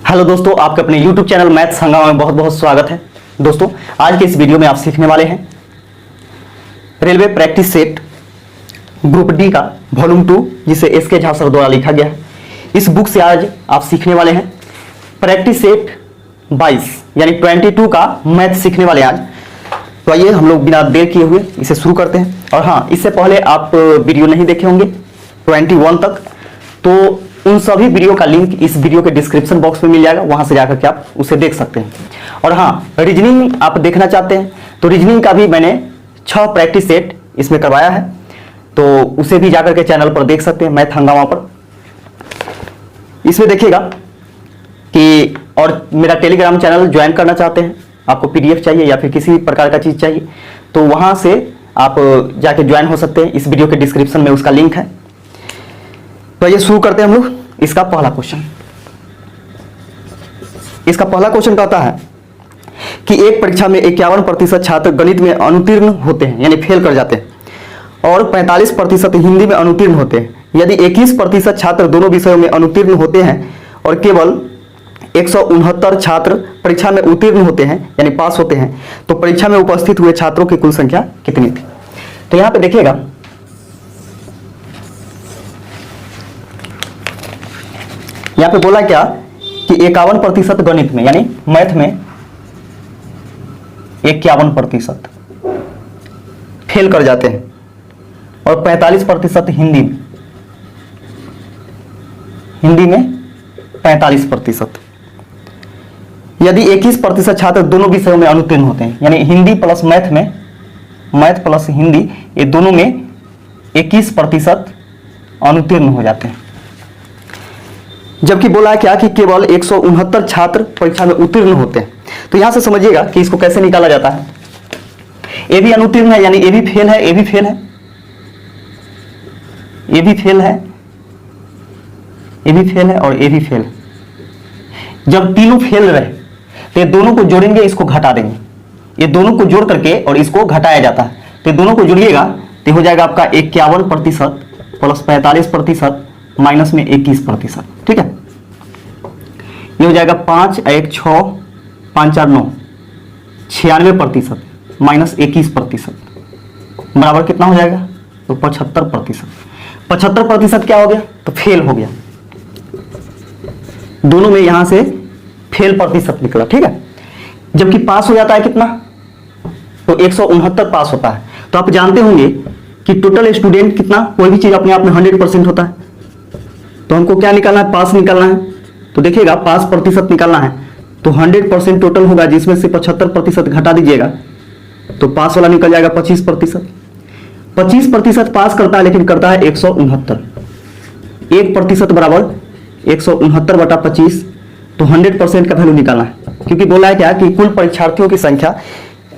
Hello दोस्तों, आपके अपने YouTube चैनल मैथ्स हंगामा में बहुत बहुत स्वागत है। दोस्तों, आज के इस वीडियो में आप सीखने वाले हैं railway practice set group D का वॉल्यूम 2, जिसे एसके झा सर द्वारा लिखा गया है। इस बुक से आज आप सीखने वाले हैं प्रैक्टिस सेट 22 यानी 22 का मैथ सीखने वाले आज। तो आइए हम लोग बिना देर किए हुए इसे शुरू करते हैं। और हाँ, इससे पहले आप वीडियो नहीं देखे होंगे 21 तक, तो उन सभी वीडियो का लिंक इस वीडियो के डिस्क्रिप्शन बॉक्स में मिल जाएगा, वहां से जाकर के आप उसे देख सकते हैं। और हाँ, रीजनिंग आप देखना चाहते हैं तो रीजनिंग का भी मैंने 6 प्रैक्टिस सेट इसमें करवाया है, तो उसे भी जाकर के चैनल पर देख सकते हैं, मैथ हंगामा पर। इसमें देखिएगा कि और मेरा टेलीग्राम चैनल ज्वाइन करना चाहते हैं, आपको PDF चाहिए या फिर किसी प्रकार का चीज चाहिए, तो वहां से आप जाके ज्वाइन हो सकते हैं। इस वीडियो के डिस्क्रिप्शन में उसका लिंक है। तो ये शुरू करते हैं हम लोग। इसका पहला क्वेश्चन कहता है कि एक परीक्षा में 51% छात्र गणित में अनुत्तीर्ण होते हैं यानी फेल कर जाते हैं और 45% हिंदी में अनुत्तीर्ण होते हैं। यदि 21% छात्र दोनों विषयों में अनुत्तीर्ण होते हैं और केवल 169 छात्र परीक्षा में उत्तीर्ण होते हैं यानी पास होते हैं, तो परीक्षा में उपस्थित हुए छात्रों की कुल संख्या कितनी थी? तो यहां पे देखिएगा, यहां पे बोला क्या कि 51% गणित में यानी मैथ में 51% फेल कर जाते हैं और 45% हिंदी में 45%। यदि 21% छात्र दोनों विषयों में अनुत्तीर्ण होते हैं यानी Hindi plus math plus Hindi, ये दोनों में 21% अनुत्तीर्ण हो जाते हैं। जबकि बोला है क्या कि केवल 169 छात्र परीक्षा में उत्तीर्ण होते हैं। तो यहां से समझिएगा कि इसको कैसे निकाला जाता है। ए भी अनुत्तीर्ण है यानी ए भी फेल है, ए भी फेल है, ए भी फेल है, ए भी फेल है और ए भी फेल। जब तीनों फेल रहे तो ये दोनों को जोड़ेंगे, इसको घटा देंगे। ये दोनों को जोड़ करके और इसको घटाया जाता है, तो दोनों को जोड़िएगा तो हो जाएगा आपका 51% प्लस 45% माइनस में 21%। ठीक है, ये हो जाएगा 5 1 6 5 4 9 96% माइनस 21% बराबर कितना हो जाएगा? तो 75%। 75% क्या हो गया? तो फेल हो गया। दोनों में यहां से फेल प्रतिशत निकला। ठीक है, जबकि पास हो जाता है कितना? तो 169 पास होता है। तो आप जानते होंगे कि टोटल स्टूडेंट कितना, कोई भी चीज अपने आप में 100% होता है। तो हमको क्या निकालना है? पास निकालना है। तो देखिएगा, पास प्रतिशत निकालना है तो 100% टोटल होगा, जिसमें से 75% घटा दीजिएगा तो पास वाला निकल जाएगा 25%। 25% पास करता है, लेकिन करता है 169। 1% बराबर 169/25, तो 100% का वैल्यू निकालना है, क्योंकि बोला है क्या कि कुल परीक्षार्थियों की संख्या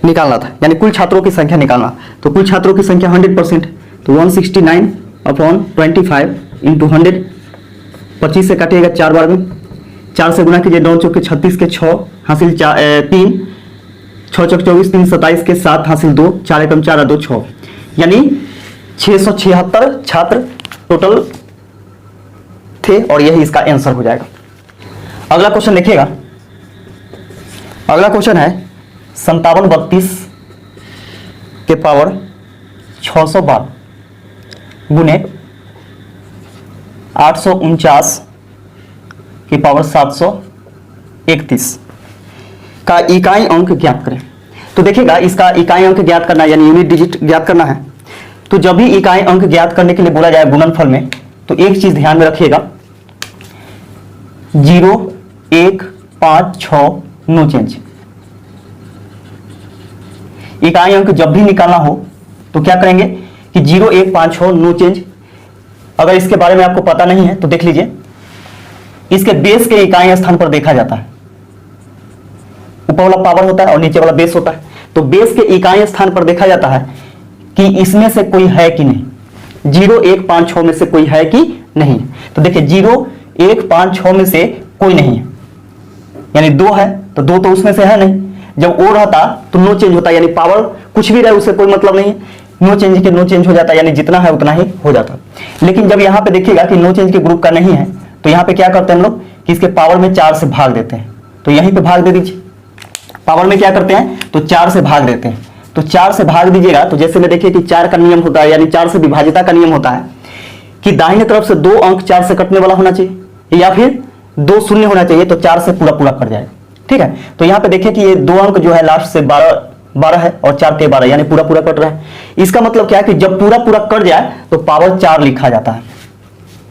निकालना था, यानी कुल छात्रों की संख्या निकालना। तो कुल छात्रों की संख्या 100%, तो 169/25 इंटू 100। 25 से काटिएगा 4 बार में, 4 से गुना कीजिए, 9 चौके 36 के 6 हासिल 3, 6 चौक 24, 3 27 के 7 हासिल 2, 4 एकम 4 2 6, यानी 676 छात्र टोटल थे और यही इसका आंसर हो जाएगा। अगला क्वेश्चन देखिएगा। अगला क्वेश्चन है 5732 के पावर 612 गुने 849 की पावर 731 का इकाई अंक ज्ञात करें। तो देखिएगा, इसका इकाई अंक ज्ञात करना यानी यूनिट डिजिट ज्ञात करना है। तो जब भी इकाई अंक ज्ञात करने के लिए बोला जाए गुणनफल में, तो एक चीज ध्यान में रखिएगा, 0 1 5 6 नो चेंज। इकाई अंक जब भी निकालना हो तो क्या करेंगे कि 0 1 5 6 नो चेंज। अगर इसके बारे में आपको पता नहीं है तो देख लीजिए, इसके बेस के इकाई स्थान पर देखा जाता है। ऊपर वाला पावर होता है और नीचे वाला बेस होता है। तो बेस के इकाई स्थान पर देखा जाता है कि इसमें से कोई है कि नहीं। 0 1 5 6 में से कोई है कि नहीं। तो देखिए, 0 1 5 6 में से कोई नहीं है, यानी 2 है, तो 2 तो उसमें से है नहीं। जब ओ रहता तो नो चेंज होता, यानी पावर कुछ भी रहे उससे कोई मतलब नहीं है। नो चेंज के नो चेंज हो जाता, यानी जितना है उतना ही हो जाता। लेकिन जब यहाँ पे देखिएगा कि नो चेंज के ग्रुप का नहीं है, तो यहाँ पे क्या करते हैं हम लोग कि इसके पावर में 4 से भाग देते हैं, तो यहीं पे भाग दे दीजिए। पावर में क्या करते हैं, तो 4 से भाग देते हैं, तो 4 से भाग दीजिएगा। तो जैसे में देखिए कि 4 का नियम होता है, यानी 4 से विभाजिता का नियम होता है कि दाहिने तरफ से 2 अंक 4 से कटने वाला होना चाहिए या फिर 2 शून्य होना चाहिए, तो 4 से पूरा पूरा कट जाएगा। ठीक है, तो यहाँ पे देखिए कि ये 2 अंक जो है लास्ट से 12 है और 4 के 12, यानी पूरा पूरा कट रहा है। इसका मतलब क्या है कि जब पूरा पूरा कट जाए तो पावर 4 लिखा जाता है।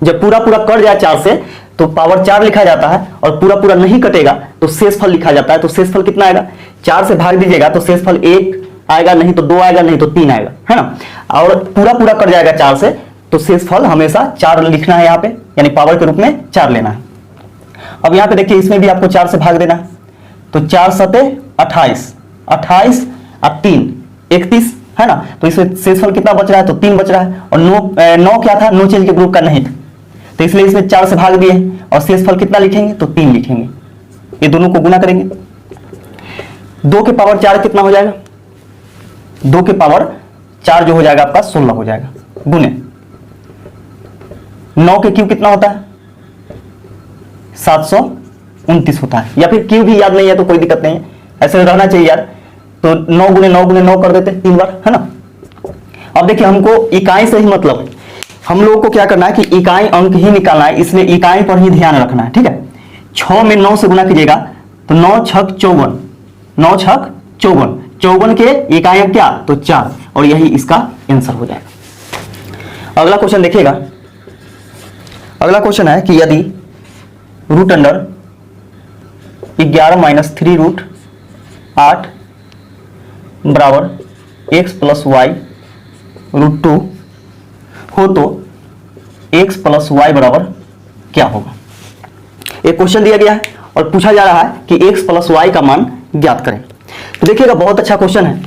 जब पूरा पूरा कट जाए 4 से तो पावर 4 लिखा जाता है, और पूरा पूरा नहीं कटेगा तो शेषफल लिखा जाता है। तो शेषफल कितना आएगा, 4 से भाग दीजिएगा तो शेषफल 1 आएगा, नहीं तो 2 आएगा, नहीं तो 3 आएगा, है ना। और पूरा पूरा कट जाएगा 4 से, तो शेषफल हमेशा 4 लिखना है यहाँ पे, यानी पावर के रूप में 4 लेना है। अब यहाँ पे देखिए इसमें भी आपको 4 से भाग देना है, तो 4 सते 28, 28 और 3 31, है ना। तो इसमें शेषफल कितना बच रहा है, तो 3 बच रहा है। और 9 क्या था, नो चेंज के ग्रुप का नहीं था, तो इसलिए इसमें 4 से भाग दिए। और शेषफल कितना लिखेंगे, तो 3 लिखेंगे। ये दोनों को गुना करेंगे, 2 के पावर 4 कितना हो जाएगा, 2 के पावर 4 जो हो जाएगा आपका 16 हो जाएगा, गुने 9 के क्यूब कितना होता है, 729 होता है। या फिर क्यूब भी याद नहीं है तो कोई दिक्कत नहीं है, ऐसे रहना चाहिए यार। तो 9 गुने 9 गुने 9 कर देते 3 बार, है ना। अब देखिए हमको इकाई से ही मतलब है, हम लोगों को क्या करना है कि इकाई अंक ही निकालना है, इसलिए इकाई पर ही ध्यान रखना है। ठीक है, 6 में 9 से गुना कीजिएगा तो 9 छक 54, 9 छक 54, 54 के इकाई अंक क्या, तो 4, और यही इसका आंसर हो जाएगा। अगला क्वेश्चन देखिएगा। अगला क्वेश्चन है कि यदि रूट अंडर 11 माइनस 3 रूट 8 बराबर x प्लस वाई रूट 2 हो तो x प्लस वाई बराबर क्या होगा। एक क्वेश्चन दिया गया है और पूछा जा रहा है कि x प्लस वाई का मान ज्ञात करें। तो देखिएगा बहुत अच्छा क्वेश्चन है।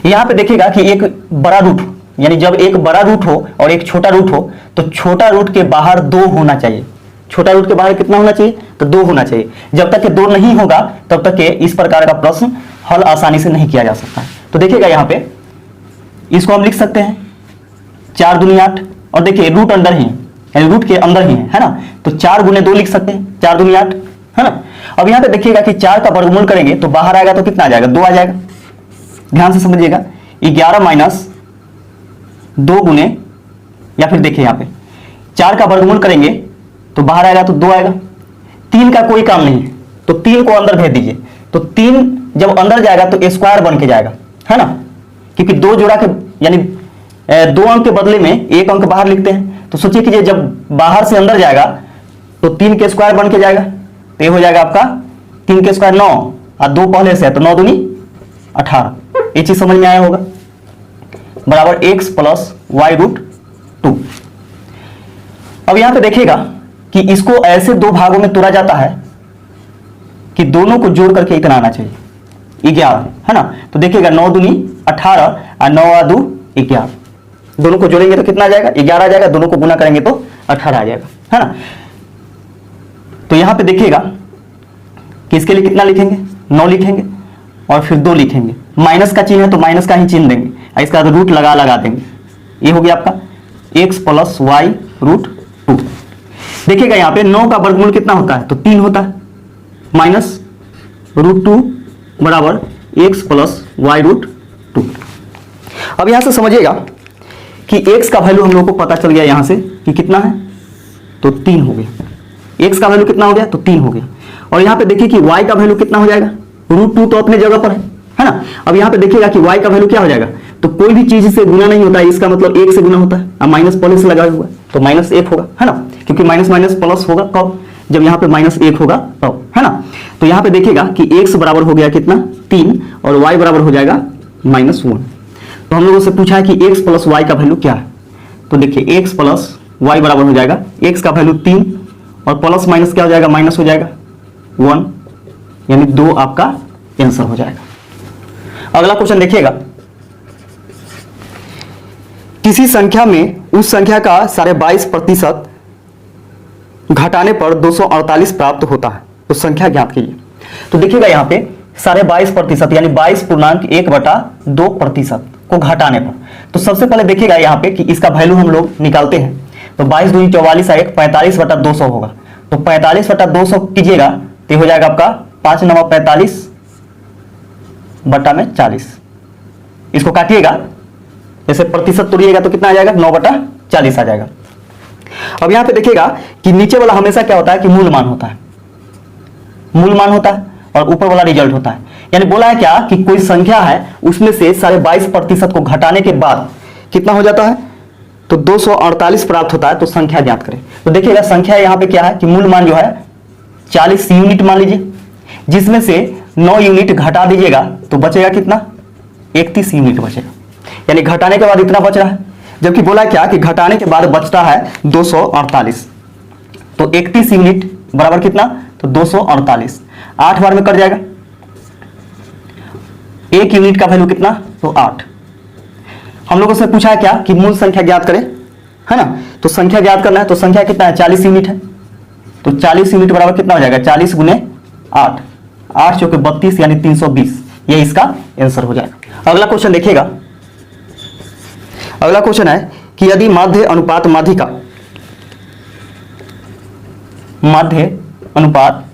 यहां पे देखिएगा कि एक बड़ा रूट, यानी जब एक बड़ा रूट हो और एक छोटा रूट हो तो छोटा रूट के बाहर 2 होना चाहिए। छोटा रूट के बाहर कितना होना चाहिए, तो 2 होना चाहिए। जब तक कि 2 नहीं होगा तब तक के इस प्रकार का प्रश्न हल आसानी से नहीं किया जा सकता। तो देखिएगा यहाँ पे इसको हम लिख सकते हैं 4 दूनी 8, और देखिए रूट अंडर ही यानी रूट के अंदर ही है ना, तो 4 गुने 2 लिख सकते हैं, 4 दूनी 8, है ना। अब यहाँ पे देखिएगा कि 4 का वर्गमूल करेंगे तो बाहर आएगा तो कितना आ जाएगा, 2 आ जाएगा। ध्यान से समझिएगा, 11 माइनस 2 गुने, या फिर देखिए यहाँ पे 4 का वर्गमूल करेंगे तो बाहर आएगा तो 2 आएगा। 3 का कोई काम नहीं है तो 3 को अंदर भेज दीजिए, तो 3 जब अंदर जाएगा तो स्क्वायर बन के जाएगा, है ना, क्योंकि 2 जोड़ा के यानी 2 अंक के बदले में 1 अंक बाहर लिखते हैं। तो सोचिए कि जब बाहर से अंदर जाएगा तो 3 के स्क्वायर बन के जाएगा, तो ये हो जाएगा आपका 3 के स्क्वायर 9 और 2 पहले से है तो 9 दूनी 18। ये चीज समझ में आया होगा, बराबर x प्लस वाई रूट 2। अब यहां पे देखिएगा कि इसको ऐसे 2 भागों में तोड़ा जाता है कि दोनों को जोड़ करके इतना आना चाहिए 11, है ना। तो देखिएगा 9 दूनी 18 और 9 आ 2 11, दोनों को जोड़ेंगे तो कितना आ जाएगा, 11 आ जाएगा। दोनों को गुना करेंगे तो 18 आ जाएगा, है ना। तो यहां पे देखिएगा कि इसके लिए कितना लिखेंगे, 9 लिखेंगे और फिर 2 लिखेंगे। माइनस का चिन्ह है तो माइनस का ही चिन्ह देंगे, इसका रूट लगा देंगे। ये हो गया आपका x प्लस वाई रूट 2। देखिएगा यहाँ पे 9 का वर्गमूल कितना होता है, तो 3 होता है, माइनस रूट 2 बराबर x प्लस वाई रूट 2। अब यहां से समझिएगा कि x का वैल्यू हम लोग को पता चल गया यहां से कि कितना है, तो 3 हो गया। x का वैल्यू कितना हो गया, तो 3 हो गया। और यहां पे देखिए कि y का वैल्यू कितना हो जाएगा, रूट 2 तो अपने जगह पर है ना। अब यहां पे देखिएगा कि y का वैल्यू क्या हो जाएगा, तो कोई भी चीज से गुना नहीं होता है, इसका मतलब 1 से गुना होता है। अब माइनस पहले से लगा हुआ है तो माइनस 1 होगा, है ना, क्योंकि माइनस माइनस प्लस होगा कब, जब यहाँ पे माइनस 1 होगा तब, है ना। तो यहाँ पे देखिएगा कि x बराबर हो गया कितना, 3, और y बराबर हो जाएगा -1। तो हम लोगों से पूछा है कि x प्लस वाई का वैल्यू क्या है, तो देखिए x प्लस वाई बराबर हो जाएगा x का वैल्यू 3 और प्लस माइनस क्या हो जाएगा, माइनस हो जाएगा 1, यानी 2 आपका आंसर हो जाएगा। अगला क्वेश्चन देखिएगा, किसी संख्या में उस संख्या का 22.5% घटाने पर 248 प्राप्त होता है, तो संख्या ज्ञात कीजिए। तो देखिएगा यहाँ पे 22.5% यानी 22.1/2% को घटाने पर, तो सबसे पहले देखिएगा यहाँ पे कि इसका वैल्यू हम लोग निकालते हैं। तो 22 दूनी 44 1 45/200 होगा, तो 45 बटा 200 कीजिएगा तो हो जाएगा आपका 5 9 45 बटा में 40। इसको काटिएगा, जैसे प्रतिशत तोड़िएगा तो कितना आ जाएगा 9 बटा 40 आ जाएगा। अब यहां पे देखिएगा कि नीचे वाला हमेशा क्या होता है कि मूल मान होता है, मूल मान होता है और ऊपर वाला रिजल्ट होता है। यानी बोला है क्या कि कोई संख्या है उसमें से 22.5% को घटाने के बाद कितना हो जाता है, तो 248 प्राप्त होता है। तो संख्या ज्ञात करें। तो देखिएगा संख्या यहां पे क्या है कि मूल मान जो है 40 यूनिट मान लीजिए, जिसमें से 9 यूनिट घटा दीजिएगा तो बचेगा कितना, 31 यूनिट बचेगा। यानी घटाने के बाद इतना बच रहा है, जबकि बोला क्या कि घटाने के बाद बचता है 248। तो 31 यूनिट बराबर कितना, तो 248। 8 बार में कट जाएगा, 1 यूनिट का वैल्यू कितना, तो 8। हम लोगों से पूछा है क्या कि मूल संख्या ज्ञात करें, है ना। तो संख्या ज्ञात करना है, तो संख्या कितना है 40 यूनिट है। तो 40 यूनिट बराबर कितना हो जाएगा, 40 गुने 8, 8 चौके 32 यानी 320। ये इसका आंसर हो जाएगा। अगला क्वेश्चन देखिएगा। अगला क्वेश्चन है कि यदि माध्य अनुपात माध्यिका, माध्य अनुपात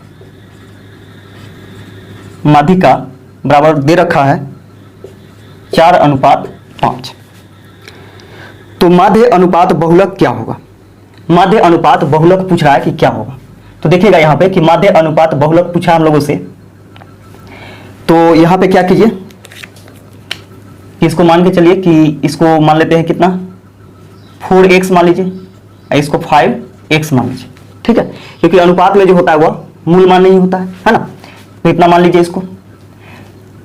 माध्यिका बराबर दे रखा है 4:5, तो माध्य अनुपात बहुलक क्या होगा। माध्य अनुपात बहुलक पूछ रहा है कि क्या होगा। तो देखिएगा यहां पे कि माध्य अनुपात बहुलक पूछा हम लोगों से, तो यहां पे क्या कीजिए कि इसको मान के चलिए कि इसको मान लेते हैं कितना, 4x मान लीजिए, इसको 5x मान लीजिए, ठीक है। क्योंकि अनुपात में जो होता है वह मूल मान नहीं होता है ना। तो इतना मान लीजिए इसको।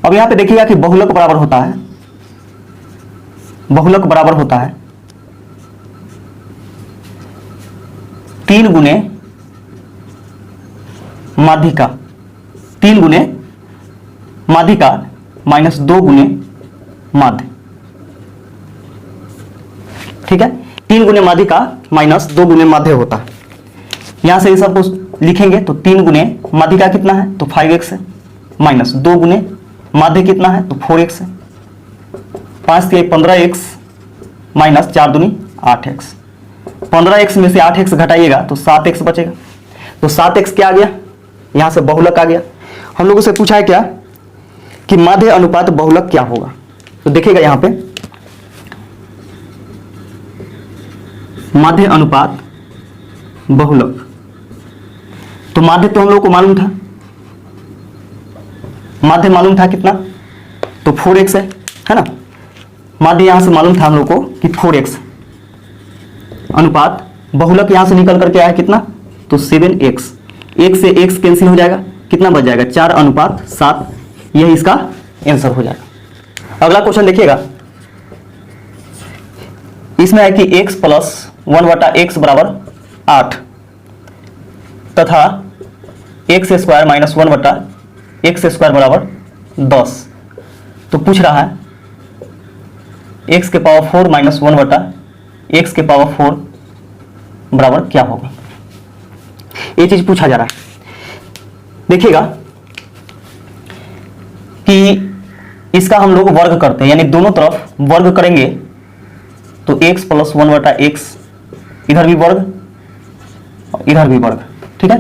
अब यहां पे देखिएगा कि बहुलक बराबर होता है, बहुलक बराबर होता है 3 गुने माध्यिका, 3 गुने माध्यिका माइनस 2 गुने माध्य, ठीक है। 3 गुने माध्यिका माइनस 2 गुने माध्य होता है। यहां से ये सब कुछ लिखेंगे तो 3 गुने माध्यिका कितना है, तो 5x है, माइनस 2 गुने माध्य कितना है, तो 4x है, 5 से 15x माइनस 4 दूनी 8x। 15x में से 8x घटाइएगा तो 7x बचेगा। तो 7x क्या आ गया, यहां से बहुलक आ गया। हम लोगों से पूछा है क्या कि माध्य अनुपात बहुलक क्या होगा। तो देखिएगा यहां पे माध्य अनुपात बहुलक, तो माध्य तो हम लोग को मालूम था, माध्य मालूम था कितना, तो 4x है ना। माध्य यहां से मालूम था हम लोग को कि 4x, अनुपात बहुलक यहां से निकल करके आया कितना, तो 7x। 1 से x कैंसिल हो जाएगा, कितना बच जाएगा 4:7। यही इसका आंसर हो जाएगा। अगला क्वेश्चन देखिएगा, इसमें है कि x प्लस 1/x बराबर 8 तथा x square minus 1/x square बराबर 10। तो पूछ रहा है x के पावर 4 माइनस 1/x के पावर 4 बराबर क्या होगा। ये चीज पूछा जा रहा है। देखिएगा कि इसका हम लोग वर्ग करते हैं, यानी दोनों तरफ वर्ग करेंगे तो x प्लस 1/x, इधर भी वर्ग और इधर भी वर्ग, ठीक है।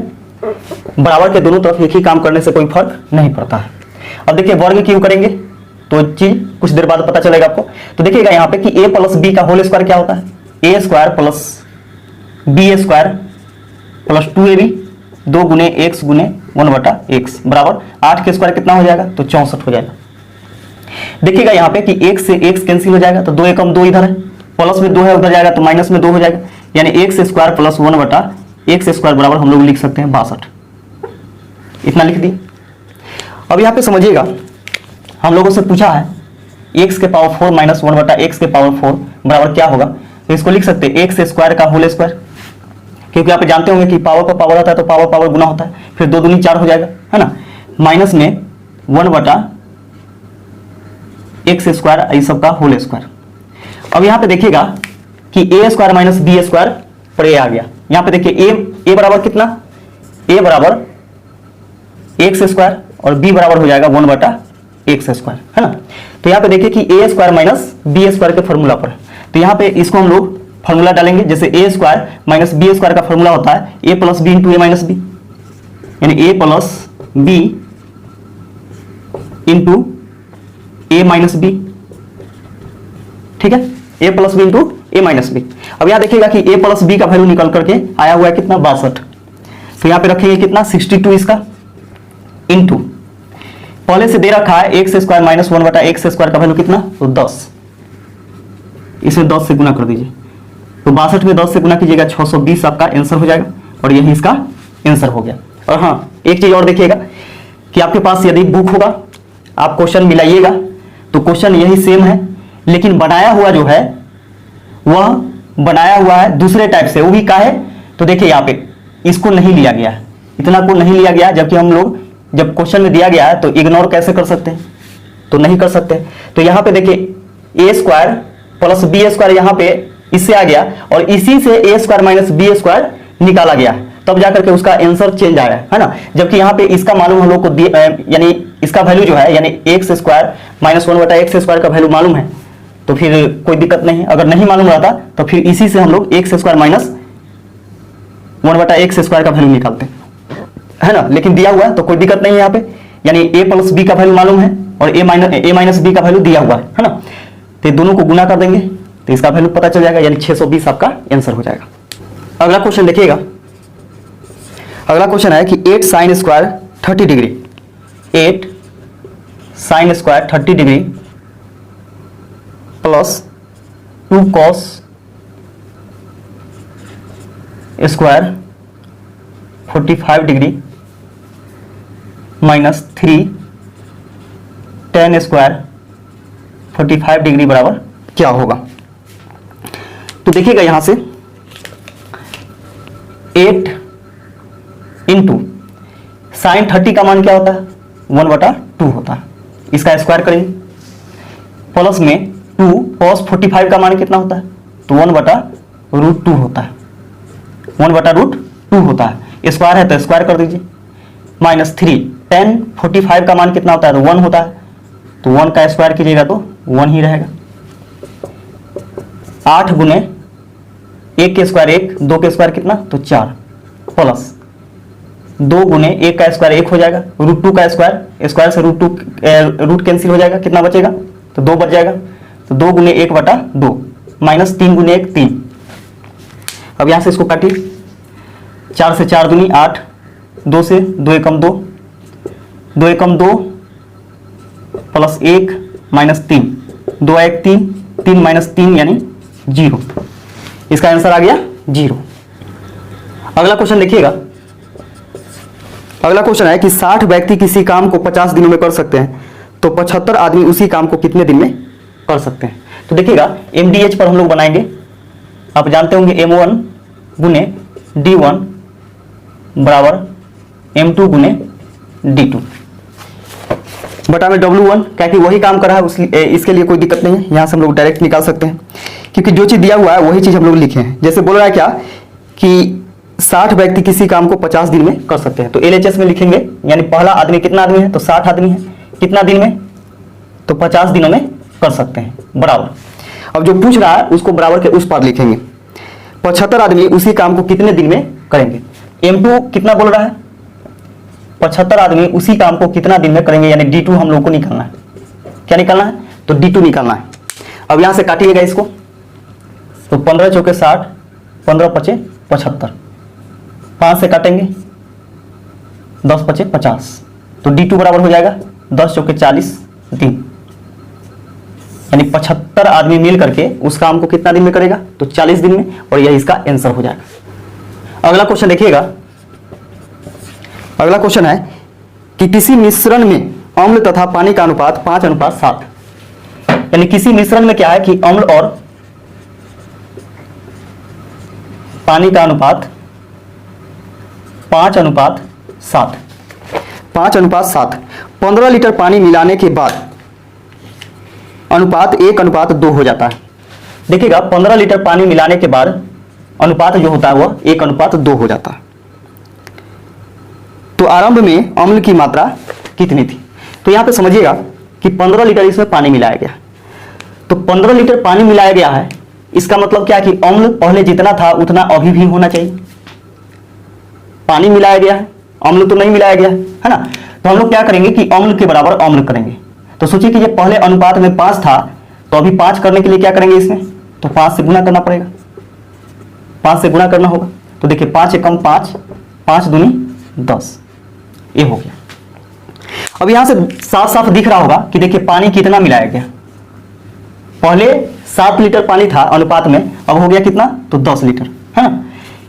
बराबर के दोनों तरफ एक ही काम करने से कोई फर्क नहीं पड़ता है। अब देखिए वर्ग क्यों करेंगे तो चीज कुछ देर बाद पता चलेगा आपको। तो देखिएगा यहाँ पे कि a प्लस बी का होल स्क्वायर क्या होता है, a square plus B square plus 2ab, 2 गुने x गुने 1/x बराबर 8 के स्क्वायर कितना हो जाएगा, तो 64 हो जाएगा। देखिएगा यहाँ पे कि x से x कैंसिल हो जाएगा, तो 2 एकम 2 इधर है, प्लस में 2 है उधर जाएगा तो माइनस में 2 हो जाएगा, यानी x square plus 1/x square बराबर हम लोग लिख सकते हैं 62। इतना लिख दिए। अब यहाँ पे समझिएगा हम लोगों से पूछा है x के पावर 4 माइनस 1/x के पावर 4 बराबर क्या होगा। तो इसको लिख सकते हैं x स्क्वायर का होल स्क्वायर, क्योंकि आप जानते होंगे कि पावर पर पावर आता है तो पावर पावर गुना होता है, फिर 2 दूनी 4 हो जाएगा, है ना। माइनस में 1/x स्क्वायर इस सब का होल स्क्वायर। अब यहाँ पे देखिएगा कि a square minus B square पर a आ गया। यहाँ पे देखिए a बराबर कितना, a बराबर x स्क्वायर और b बराबर हो जाएगा 1/x स्क्वायर, है ना। तो यहाँ पे देखिए कि a square minus B square के फॉर्मूला पर, तो यहाँ पे इसको हम लोग फॉर्मूला डालेंगे, जैसे ए स्क्वायर माइनस बी स्क्वायर का फॉर्मूला होता है ए प्लस बी इंटू ए माइनस बी, यानी ए प्लस बी इंटू ए माइनस बी। ठीक है, ए प्लस बी इंटू ए माइनस बी। अब यहां देखिएगा कि ए प्लस बी का वैल्यू निकल करके आया हुआ है कितना, 62। तो यहां पे रखेंगे कितना, 62 इसका, इंटू पहले से दे रखा है एक्स स्क्वायर माइनस 1 बटा एक्स स्क्वायर का वैल्यू कितना, तो 10। इसे 10 से गुना कर दीजिए, तो 62 में 10 से गुना कीजिएगा, 620 आपका आंसर हो जाएगा, और यही इसका आंसर हो गया। और हाँ, एक चीज और देखिएगा कि आपके पास यदि बुक होगा, आप क्वेश्चन मिलाइएगा तो क्वेश्चन यही सेम है, लेकिन बनाया हुआ जो है वह बनाया हुआ है दूसरे टाइप से। वो भी क्या है, तो देखिए यहाँ पे इसको नहीं लिया गया है, इतना को नहीं लिया गया, जबकि हम लोग जब क्वेश्चन में दिया गया है तो इग्नोर कैसे कर सकते हैं, तो नहीं कर सकते। तो यहाँ पे देखिए ए स्क्वायर प्लस बी स्क्वायर यहाँ पे इससे आ गया, और इसी से ए स्क्वायर माइनस बी स्क्वायर निकाला गया, तब जाकर के उसका आंसर चेंज आया है ना। जबकि यहाँ पे इसका मालूम हम लोग को, यानी इसका वैल्यू जो है, यानी एक्स स्क्वायर माइनस 1 बटा एक्स स्क्वायर का वैल्यू मालूम है, तो फिर कोई दिक्कत नहीं है। अगर नहीं मालूम रहता तो फिर इसी से हम लोग एक्स स्क्वायर माइनस 1 बटा एक्स स्क्वायर का वैल्यू निकालते हैं, है ना। लेकिन दिया हुआ है तो कोई दिक्कत नहीं है यहाँ पे, यानी ए प्लस बी का वैल्यू मालूम है और ए माइनस बी का वैल्यू दिया हुआ है ना। तो दोनों को गुना कर देंगे तो इसका वैल्यू पता चल जाएगा, यानी 620 आपका आंसर हो जाएगा। अगला क्वेश्चन देखिएगा, अगला क्वेश्चन है कि 8 sine square 30 degree, 8 sine square 30 degree plus 2 cos square 45 degree minus 3 tan square 45 degree बराबर क्या होगा। तो देखिएगा यहां से 8 इंटू साइन 30 का मान क्या होता है, 1/2 होता है, इसका स्क्वायर करेंगे, प्लस में 2 cos 45 का मान कितना होता है, तो 1/√2 होता है, 1/√2 होता है, स्क्वायर है तो स्क्वायर कर दीजिए, माइनस 3 tan 45 का मान कितना होता है, तो 1 होता है, तो 1 का स्क्वायर कीजिएगा तो 1 ही रहेगा। 8 गुने 1 के स्क्वायर 1, 2 के स्क्वायर कितना, तो 4, प्लस 2 गुने 1 का स्क्वायर 1 हो जाएगा, √2 का स्क्वायर, स्क्वायर से रूट कैंसिल हो जाएगा, कितना बचेगा, तो 2 बच जाएगा, तो 2 गुने 1/2 माइनस 3 गुने 1 3। अब यहां से इसको काटिए, 4 से 4 दूनी 8, 2 से 2 एकम 2, 2 एकम 2 प्लस 1 माइनस 3, 2 1 3, 3 माइनस 3 यानी 0, इसका आंसर आ गया 0। अगला क्वेश्चन देखिएगा, अगला क्वेश्चन है कि 60 व्यक्ति किसी काम को 50 दिनों में कर सकते हैं, तो 75 आदमी उसी काम को कितने दिन में कर सकते हैं। तो देखिएगा MDH पर हम लोग बनाएंगे, आप जानते होंगे M1 गुने D1 बराबर M2 गुने D2 बटा में W1, क्या कि वही काम कर रहा है, इसके लिए कोई दिक्कत नहीं है, यहां से हम लोग डायरेक्ट निकाल सकते हैं, क्योंकि जो चीज दिया हुआ है वही चीज हम लोग लिखे हैं। जैसे बोल रहा है क्या कि 60 व्यक्ति किसी काम को 50 दिन में कर सकते हैं, तो LHS में लिखेंगे, यानी पहला आदमी कितना आदमी है, तो 60 आदमी है, कितना दिन में, तो 50 दिनों में कर सकते हैं, बराबर। अब जो पूछ रहा है उसको बराबर के उस पार लिखेंगे, 75 आदमी उसी काम को कितने दिन में करेंगे। M2 कितना बोल रहा है, 75 आदमी उसी काम को कितना दिन में करेंगे, यानी D2 हम लोग को निकालना है, क्या निकालना है, तो D2 निकालना है। अब यहां से काटिएगा इसको, तो 15 चौके 60, 15 पचे 75, 5 से काटेंगे 10 पचे 50, तो D2 बराबर हो जाएगा 10 चौके 40 दिन, यानी 75 आदमी मिल करके उस काम को कितना दिन में करेगा, तो 40 दिन में, और यह इसका आंसर हो जाएगा। अगला क्वेश्चन देखिएगा, अगला क्वेश्चन है कि किसी मिश्रण में अम्ल तथा पानी का अनुपात 5:7, यानी किसी मिश्रण में क्या है कि अम्ल और पानी का अनुपात 5:7, 5:7, 15 लीटर पानी मिलाने के बाद अनुपात 1:2 हो जाता है। देखिएगा 15 लीटर पानी मिलाने के बाद अनुपात जो होता है वह 1:2 हो जाता है। तो आरंभ में अम्ल की मात्रा कितनी थी, तो यहां पे समझिएगा कि 15 लीटर इसमें पानी मिलाया गया, तो 15 लीटर पानी मिलाया गया है, इसका मतलब क्या है कि अम्ल पहले जितना था उतना अभी भी होना चाहिए। पानी मिलाया गया है, अम्ल तो नहीं मिलाया गया है ना। तो हम लोग क्या करेंगे कि अम्ल के बराबर अम्ल करेंगे। तो सोचिए कि ये पहले अनुपात में 5 था, तो अभी 5 करने के लिए क्या करेंगे इसमें, तो 5 से गुना करना पड़ेगा, 5 से गुना करना होगा। तो देखिए 5 एकम 5, 5 दूनी 10, ये हो गया। अब यहां से साफ साफ दिख रहा होगा कि देखिए पानी कितना मिलाया गया। पहले 7 लीटर पानी था अनुपात में, अब हो गया कितना, तो 10 लीटर है ना।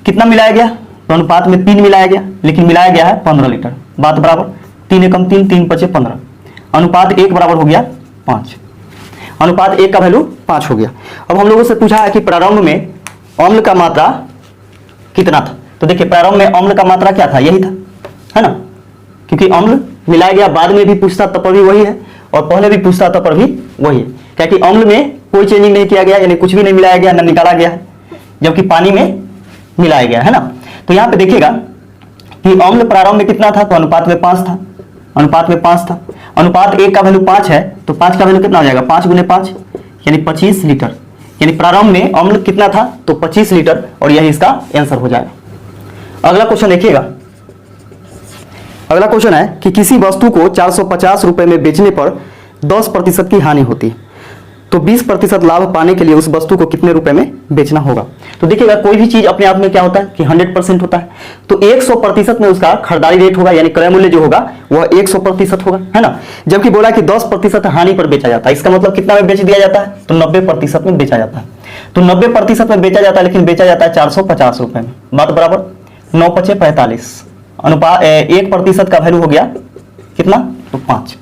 कितना मिलाया गया, तो अनुपात में 3 मिलाया गया, लेकिन मिलाया गया है 15 लीटर। बात बराबर, 3 एकम 3, 3 पचे 15, अनुपात 1 बराबर हो गया 5, अनुपात 1 का वैल्यू 5 हो गया। अब हम लोगों से पूछा है कि प्रारंभ में अम्ल का मात्रा कितना था। तो देखिए प्रारंभ में अम्ल का मात्रा क्या था, यही था, है ना, क्योंकि अम्ल मिलाया गया, बाद में भी पूछता तब पर भी वही है, और पहले भी पूछता तब पर भी वही है, क्योंकि अम्ल में कोई चेंजिंग नहीं किया गया, यानी कुछ भी नहीं मिलाया गया, न निकाला गया है, जबकि पानी में मिलाया गया है ना। तो यहाँ पे देखिएगा कि अम्ल प्रारंभ में कितना था, तो अनुपात में 5 था, अनुपात में 5 था, अनुपात 1 का वैल्यू 5 है, तो 5 का वैल्यू कितना हो जाएगा, 5 गुने 5 यानी 25 लीटर, यानी प्रारंभ में अम्ल कितना था, तो 25 लीटर, और यही इसका आंसर हो जाएगा। अगला क्वेश्चन देखिएगा, अगला क्वेश्चन है कि किसी वस्तु को 450 रुपए में बेचने पर 10% की हानि होती है, तो 20% लाभ पाने के लिए उस वस्तु को कितने रुपए में बेचना होगा। तो देखिएगा कोई भी चीज अपने आप में क्या होता है कि 100% होता है, तो 100% में उसका खरीदारी रेट होगा, यानी क्रय मूल्य जो होगा वह 100% होगा, है ना। जबकि बोला कि 10% हानि पर बेचा जाता है, इसका मतलब कितना में बेच दिया जाता है, तो 90% में बेचा जाता है। तो 90% में बेचा जाता है, लेकिन बेचा जाता है 450 रुपए में। बात बराबर, 9 पचे 45, अनुपात 1% का वैल्यू हो गया कितना, तो 5,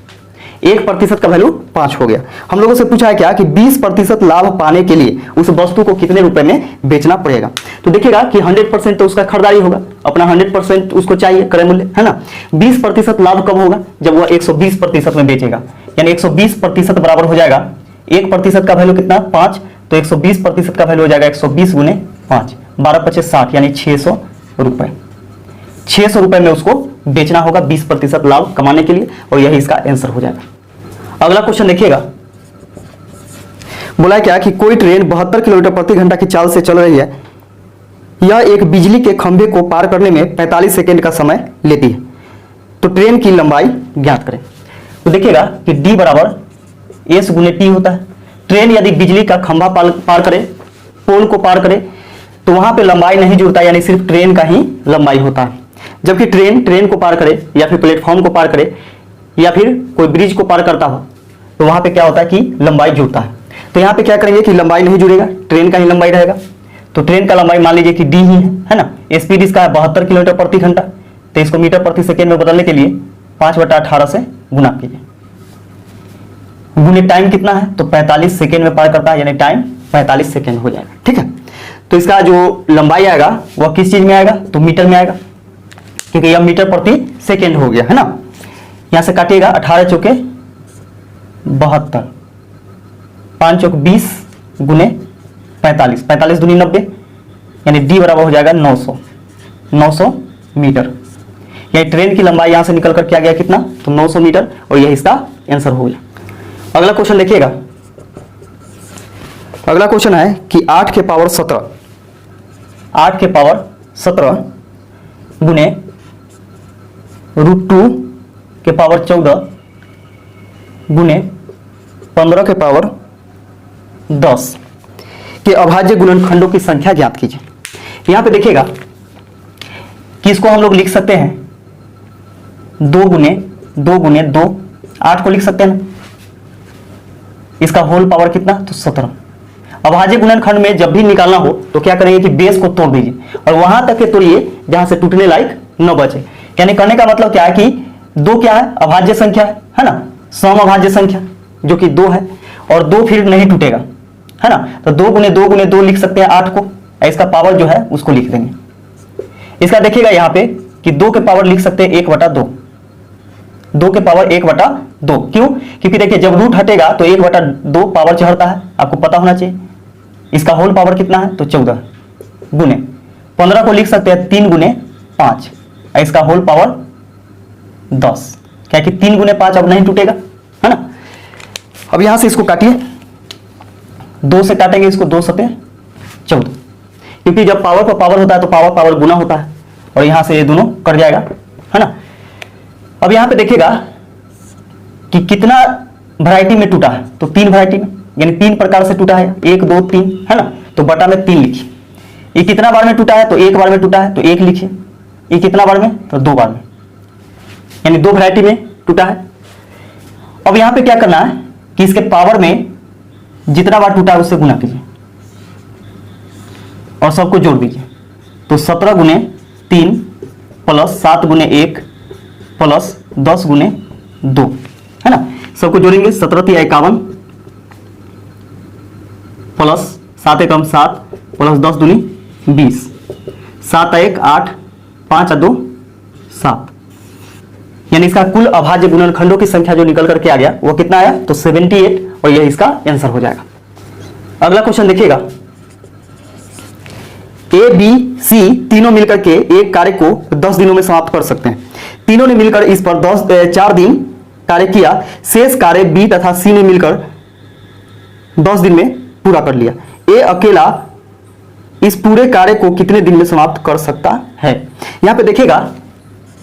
1% का वैल्यू 5 हो गया। हम लोगों से पूछा है क्या कि 20% लाभ पाने के लिए उस वस्तु को कितने रुपए में बेचना पड़ेगा। तो देखिएगा कि 100% तो उसका खरीदारी होगा, अपना 100% उसको चाहिए क्रय मूल्य, है ना। 20% लाभ कब होगा, जब वह 120% में बेचेगा, यानी 120% बराबर हो जाएगा 1% का वैल्यू कितना, 5, तो 120% का वैल्यू हो जाएगा 120 गुने 5, 12 पचे 60, यानी 600 रुपए, 600 रुपए में उसको बेचना होगा 20% लाभ कमाने के लिए, और यही इसका आंसर हो जाएगा। अगला क्वेश्चन देखिएगा, बोला क्या कि कोई ट्रेन 72 किलोमीटर प्रति घंटा की चाल से चल रही है, यह एक बिजली के खंभे को पार करने में 45 सेकेंड का समय लेती है, तो ट्रेन की लंबाई ज्ञात करें। तो देखिएगा कि डी बराबर एस गुने टी होता है। ट्रेन यदि बिजली का खंभा पार करे, पोल को पार करे, तो वहां पे लंबाई नहीं जुड़ता, यानी सिर्फ ट्रेन का ही लंबाई होता है। जबकि ट्रेन को पार करे, या फिर प्लेटफॉर्म को पार करे, या फिर कोई ब्रिज को पार करता हो, तो वहां पे क्या होता है कि लंबाई जुड़ता है। तो यहाँ पे क्या करेंगे कि लंबाई नहीं जुड़ेगा, ट्रेन का ही लंबाई रहेगा। तो ट्रेन का लंबाई मान लीजिए कि डी ही है ना। स्पीड इसका है 72 किलोमीटर प्रति घंटा, तो इसको मीटर प्रति सेकेंड में बदलने के लिए 5/18 से गुना कीजिए, गुने टाइम कितना है, तो 45 सेकेंड में पार करता है, यानी टाइम 45 सेकेंड हो जाएगा, ठीक है। तो इसका जो लंबाई आएगा वह किस चीज में आएगा, तो मीटर में आएगा, क्योंकि यह मीटर प्रति सेकेंड हो गया, है ना। यहां से काटिएगा 18 चौके 72, 5 चौक 20 गुने 45, 45 दूनी 90, यानी डी बराबर हो जाएगा 900 मीटर। यानी ट्रेन की लंबाई यहां से निकल कर क्या गया कितना, तो 900 मीटर, और यही इसका आंसर हो गया। अगला क्वेश्चन देखिएगा, अगला क्वेश्चन है कि 8 के पावर 17, 8 के पावर 17 गुने √2 के पावर 14 गुने 15 के पावर 10 के अभाज्य गुणनखंडों की संख्या ज्ञात कीजिए। यहां पे देखिएगा कि इसको हम लोग लिख सकते हैं 2 गुने 2, 8 को लिख सकते हैं ना, इसका होल पावर कितना, तो 17। अभाज्य गुणनखंड में जब भी निकालना हो तो क्या करेंगे कि बेस को तोड़ दीजिए, और वहां तक के तोड़िए जहां से टूटने लायक न बचे। यानी करने का मतलब क्या है कि 2 क्या है, अभाज्य संख्या है ना, सम अभाज्य संख्या जो कि 2 है, और 2 फिर नहीं टूटेगा, है ना। तो 2 गुने 2 लिख सकते हैं 8 को, इसका पावर जो है उसको लिख देंगे। इसका देखिएगा यहाँ पे कि 2 के पावर लिख सकते हैं 1/2, 2 के पावर 1/2, क्यों, क्योंकि देखिए जब रूट हटेगा तो 1/2 पावर चढ़ता है, आपको पता होना चाहिए। इसका होल पावर कितना है, तो 14 गुने 15 को लिख सकते हैं 3 गुने 5, इसका होल पावर 10, क्या कि 3 गुने 5 अब नहीं टूटेगा, है ना। अब यहां से इसको काटिए, 2 से काटेंगे इसको, 2 सते 14, क्योंकि जब पावर पर पावर होता है तो पावर पावर गुना होता है और यहां से ये दोनों कट जाएगा, है ना। अब यहां पे देखिएगा कि कितना वैरायटी में टूटा है, तो 3 वैरायटी में, यानी 3 प्रकार से टूटा है, 1 2 3, है ना। तो बटा में 3 लिखिए। ये कितना बार में टूटा है, तो 1 बार में टूटा है तो 1 लिखिए। ये कितना बार में, तो 2 बार में, यानी 2 वैरायटी में टूटा है। अब यहां पे क्या करना है कि इसके पावर में जितना बार टूटा है उससे गुना कीजिए और सबको जोड़ दीजिए। तो 17 गुने 3 प्लस 7 गुने 1 प्लस 10 गुने 2, है ना। सबको जोड़ेंगे, 17 3 51 प्लस 7 एकम 7 प्लस 10 दूनी 20, 7 1 8 5 2 7, यानी इसका कुल अभाज्य गुणनखंडों की संख्या जो निकल करके आ गया वो कितना आया, तो 78, और यह इसका आंसर हो जाएगा। अगला क्वेश्चन देखिएगा, ए बी सी तीनों मिलकर के एक कार्य को 10 दिनों में समाप्त कर सकते हैं। तीनों ने मिलकर इस पर 4 दिन कार्य किया, शेष कार्य बी तथा सी ने मिलकर 10 दिन में पूरा कर लिया। ए अकेला इस पूरे कार्य को कितने दिन में समाप्त कर सकता है। यहां पे देखिएगा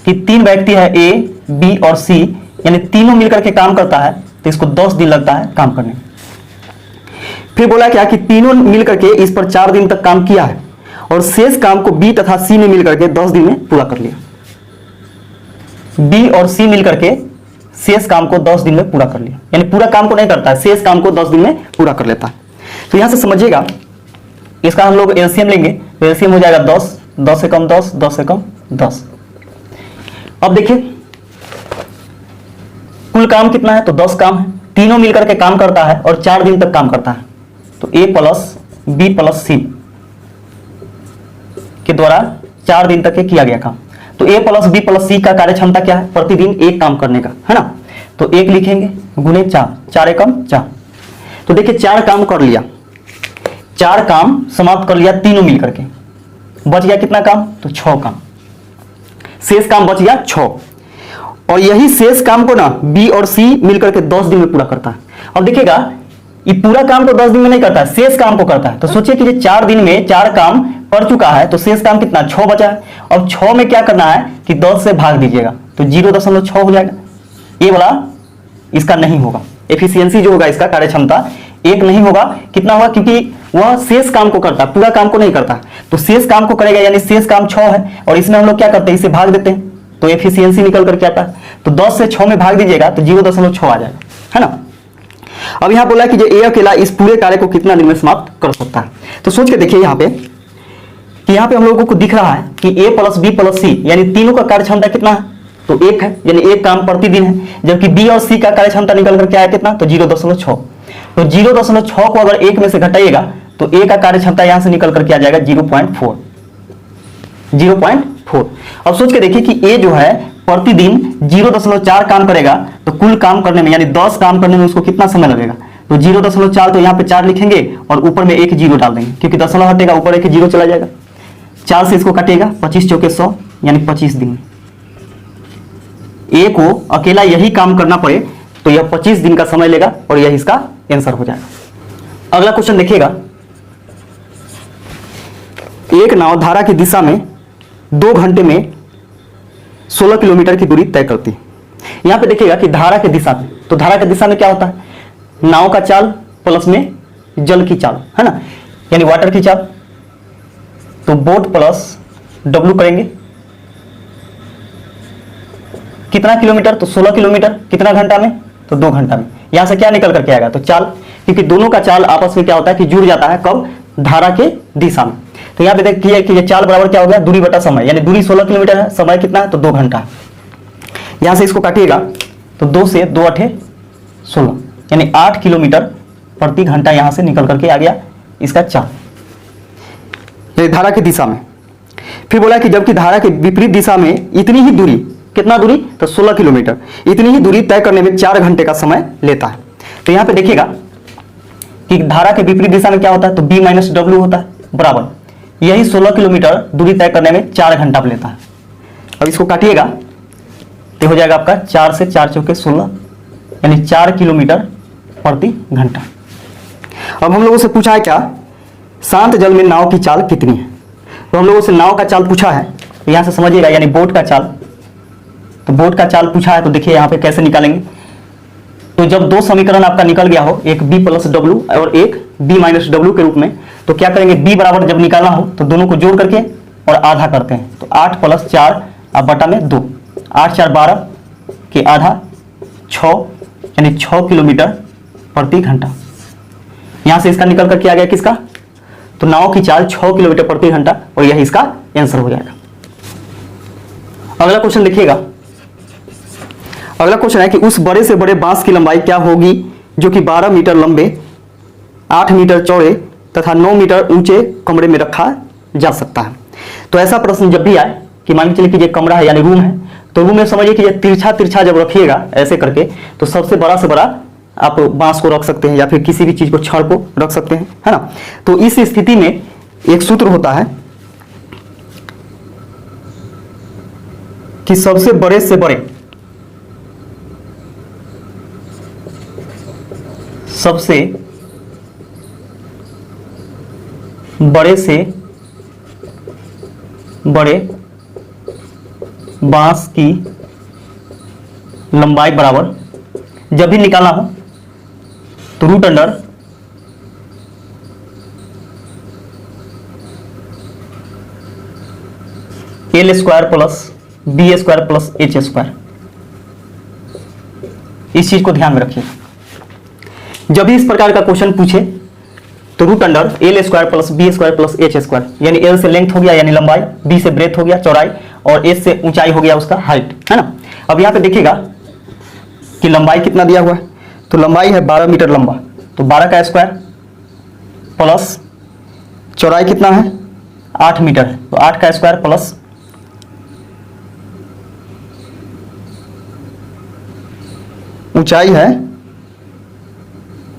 कि 3 व्यक्ति है, ए बी और सी, यानी तीनों मिलकर के काम करता है तो इसको 10 दिन लगता है काम करने में। फिर बोला क्या कि तीनों मिलकर के इस पर 4 दिन तक काम किया है और शेष काम को बी तथा सी ने मिलकर के 10 दिन में पूरा कर लिया। बी और सी मिलकर के शेष काम को 10 दिन में पूरा कर लिया, यानी पूरा काम को नहीं करता है, शेष काम को 10 दिन में पूरा कर लेता है। तो यहां से समझिएगा, इसका हम लोग एलसीएम लेंगे, तो एलसीएम हो जाएगा 10, 10 से कम 10, 10 से कम 10। अब देखिए कुल काम कितना है, तो 10 काम है। तीनों मिलकर के काम करता है और 4 दिन तक काम करता है, तो ए प्लस बी प्लस सी के द्वारा 4 दिन तक के किया गया काम। तो ए प्लस बी प्लस सी का कार्य क्षमता क्या है, प्रतिदिन 1 काम करने का, है ना। तो 1 लिखेंगे गुने 4, 4 एकम 4। तो देखिए 4 काम कर लिया, 4 काम समाप्त कर लिया तीनों मिलकर के, बच गया कितना काम, तो 6 काम, शेष काम बच गया 6। और यही शेष काम को ना बी और सी मिलकर के 10 दिन में पूरा करता है। अब देखिएगा ये पूरा काम को 10 दिन में नहीं करता है, शेष काम को करता है। तो सोचिए कि ये 4 दिन में 4 काम कर चुका है, तो शेष काम कितना, 6 बचा है। अब 6 में क्या करना है कि 10 से भाग दीजिएगा, तो 0.6 हो जाएगा। ये वाला इसका नहीं होगा, एफिशिएंसी जो होगा इसका कार्य क्षमता 1 नहीं होगा। कितना होगा, क्योंकि वह शेष काम को करता है, पूरा काम को नहीं करता। तो शेष काम को करेगा, यानी शेष काम 6 है और इसमें हम लोग क्या करते हैं, इसे भाग देते हैं, तो एफिशिएंसी निकल करके आता है। तो 10 से 6 में भाग दीजिएगा तो 0.6 आ जाएगा, है ना। अब यहां बोला कि जो ए अकेला इस पूरे कार्य को कितना दिन में समाप्त कर सकता है। तो सोच के देखिए यहां पे कि यहां पे हम लोगों को दिख रहा है कि ए प्लस बी प्लस सी, यानी तीनों का कार्य क्षमता कितना है, तो 1 है, यानी 1 काम प्रतिदिन है। जबकि बी और सी का कार्य क्षमता निकल करके आया कितना, तो 0.6। तो 0.6 को अगर 1 में से घटाइएगा तो ए का कार्य क्षमता यहां से निकल करके आ जाएगा 0.4। अब सोच के देखिए कि ए जो है प्रतिदिन 0.4 काम करेगा, तो कुल काम करने में यानी 10 काम करने में उसको कितना समय लगेगा, तो 0.4, तो यहाँ पे 4 लिखेंगे और ऊपर में 1 0 डाल देंगे, क्योंकि दशमलव हटेगा ऊपर 1 0 चला जाएगा। 4 से इसको काटेगा, 25 चौके 100, यानी 25 दिन। ए को अकेला यही काम करना पड़े तो यह 25 दिन का समय लेगा और यह इसका आंसर हो जाएगा। अगला क्वेश्चन देखिएगा, एक नाव धारा की दिशा में 2 घंटे में 16 किलोमीटर की दूरी तय करती है। यहां पे देखिएगा कि धारा की दिशा में, तो धारा की दिशा में क्या होता है, नाव का चाल प्लस में जल की चाल, है ना, यानी वाटर की चाल। तो बोट प्लस डब्ल्यू करेंगे, कितना किलोमीटर, तो 16 किलोमीटर, कितना घंटा में, तो 2 घंटा में। यहां से क्या निकल करके आएगा, तो चाल, क्योंकि दोनों का चाल आपस में क्या होता है कि जुड़ जाता है, कब, धारा के दिशा में। तो यहां पे देखिए कि ये चाल बराबर क्या हो गया, दूरी बटा समय, यानी दूरी 16 किलोमीटर है, समय कितना है, तो 2 घंटा। यहां से इसको काटिएगा तो 2 से 2 8 16, यानी 8 किलोमीटर प्रति घंटा यहां से निकल करके आ गया इसका चाल, यानी धारा की दिशा में। फिर बोला कि जबकि धारा के विपरीत दिशा में इतनी ही दूरी, कितना दूरी, तो 16 किलोमीटर, इतनी ही दूरी तय करने में 4 घंटे का समय लेता है। तो यहां पे देखिएगा कि धारा के विपरीत दिशा में क्या होता है, तो b माइनस डब्ल्यू होता है, बराबर यही 16 किलोमीटर दूरी तय करने में 4 घंटा लेता है। अब इसको काटिएगा तो हो जाएगा आपका 4 से 4 चौके 16, यानी 4 किलोमीटर प्रति घंटा। अब हम लोगों से पूछा है क्या शांत जल में नाव की चाल कितनी है। तो हम लोगों से नाव का चाल पूछा है, तो यहाँ से समझिएगा, यानी बोट का चाल। तो बोट का चाल पूछा है, तो देखिए यहाँ पे कैसे निकालेंगे। तो जब दो समीकरण आपका निकल गया हो, एक b प्लस डब्ल्यू और एक b माइनस डब्ल्यू के रूप में, तो क्या करेंगे, b बराबर जब निकालना हो तो दोनों को जोड़ करके और आधा करते हैं। तो 8 प्लस 4 अब बटा में 2, 8 4 12 के आधा 6, यानी 6 किलोमीटर प्रति घंटा। यहां से इसका निकल करके आ गया किसका, तो नाव की चाल 6 किलोमीटर प्रति घंटा, और यही इसका आंसर हो जाएगा। अगला क्वेश्चन देखिएगा। अगला क्वेश्चन है कि उस बड़े से बड़े बांस की लंबाई क्या होगी जो कि 12 मीटर लंबे, 8 मीटर चौड़े तथा 9 मीटर ऊंचे कमरे में रखा जा सकता है। तो ऐसा प्रश्न जब भी आए कि मान के चलिए कि ये कमरा है यानी रूम है, तो रूम में समझिए कि ये तिरछा तिरछा जब रखिएगा ऐसे करके, तो सबसे बड़ा से बड़ा आप बांस को रख सकते हैं या फिर किसी भी चीज को, छड़ को रख सकते हैं, है ना। तो इस स्थिति में एक सूत्र होता है कि सबसे बड़े से बड़े, सबसे बड़े से बड़े बांस की लंबाई बराबर, जब भी निकालना हो तो root under L square plus B square plus H square. इस चीज को ध्यान में रखिए। जब भी इस प्रकार का क्वेश्चन पूछे तो root under L square plus B square plus H square, यानी एल से लेंथ हो गया यानी लंबाई, बी से ब्रेथ हो गया चौड़ाई, और एच से ऊंचाई हो गया उसका हाइट, है ना। अब यहाँ पे देखिएगा कि लंबाई कितना दिया हुआ है, तो लंबाई है 12 मीटर लंबा, तो 12 का स्क्वायर प्लस चौड़ाई कितना है 8 मीटर है, तो 8 का स्क्वायर प्लस ऊंचाई है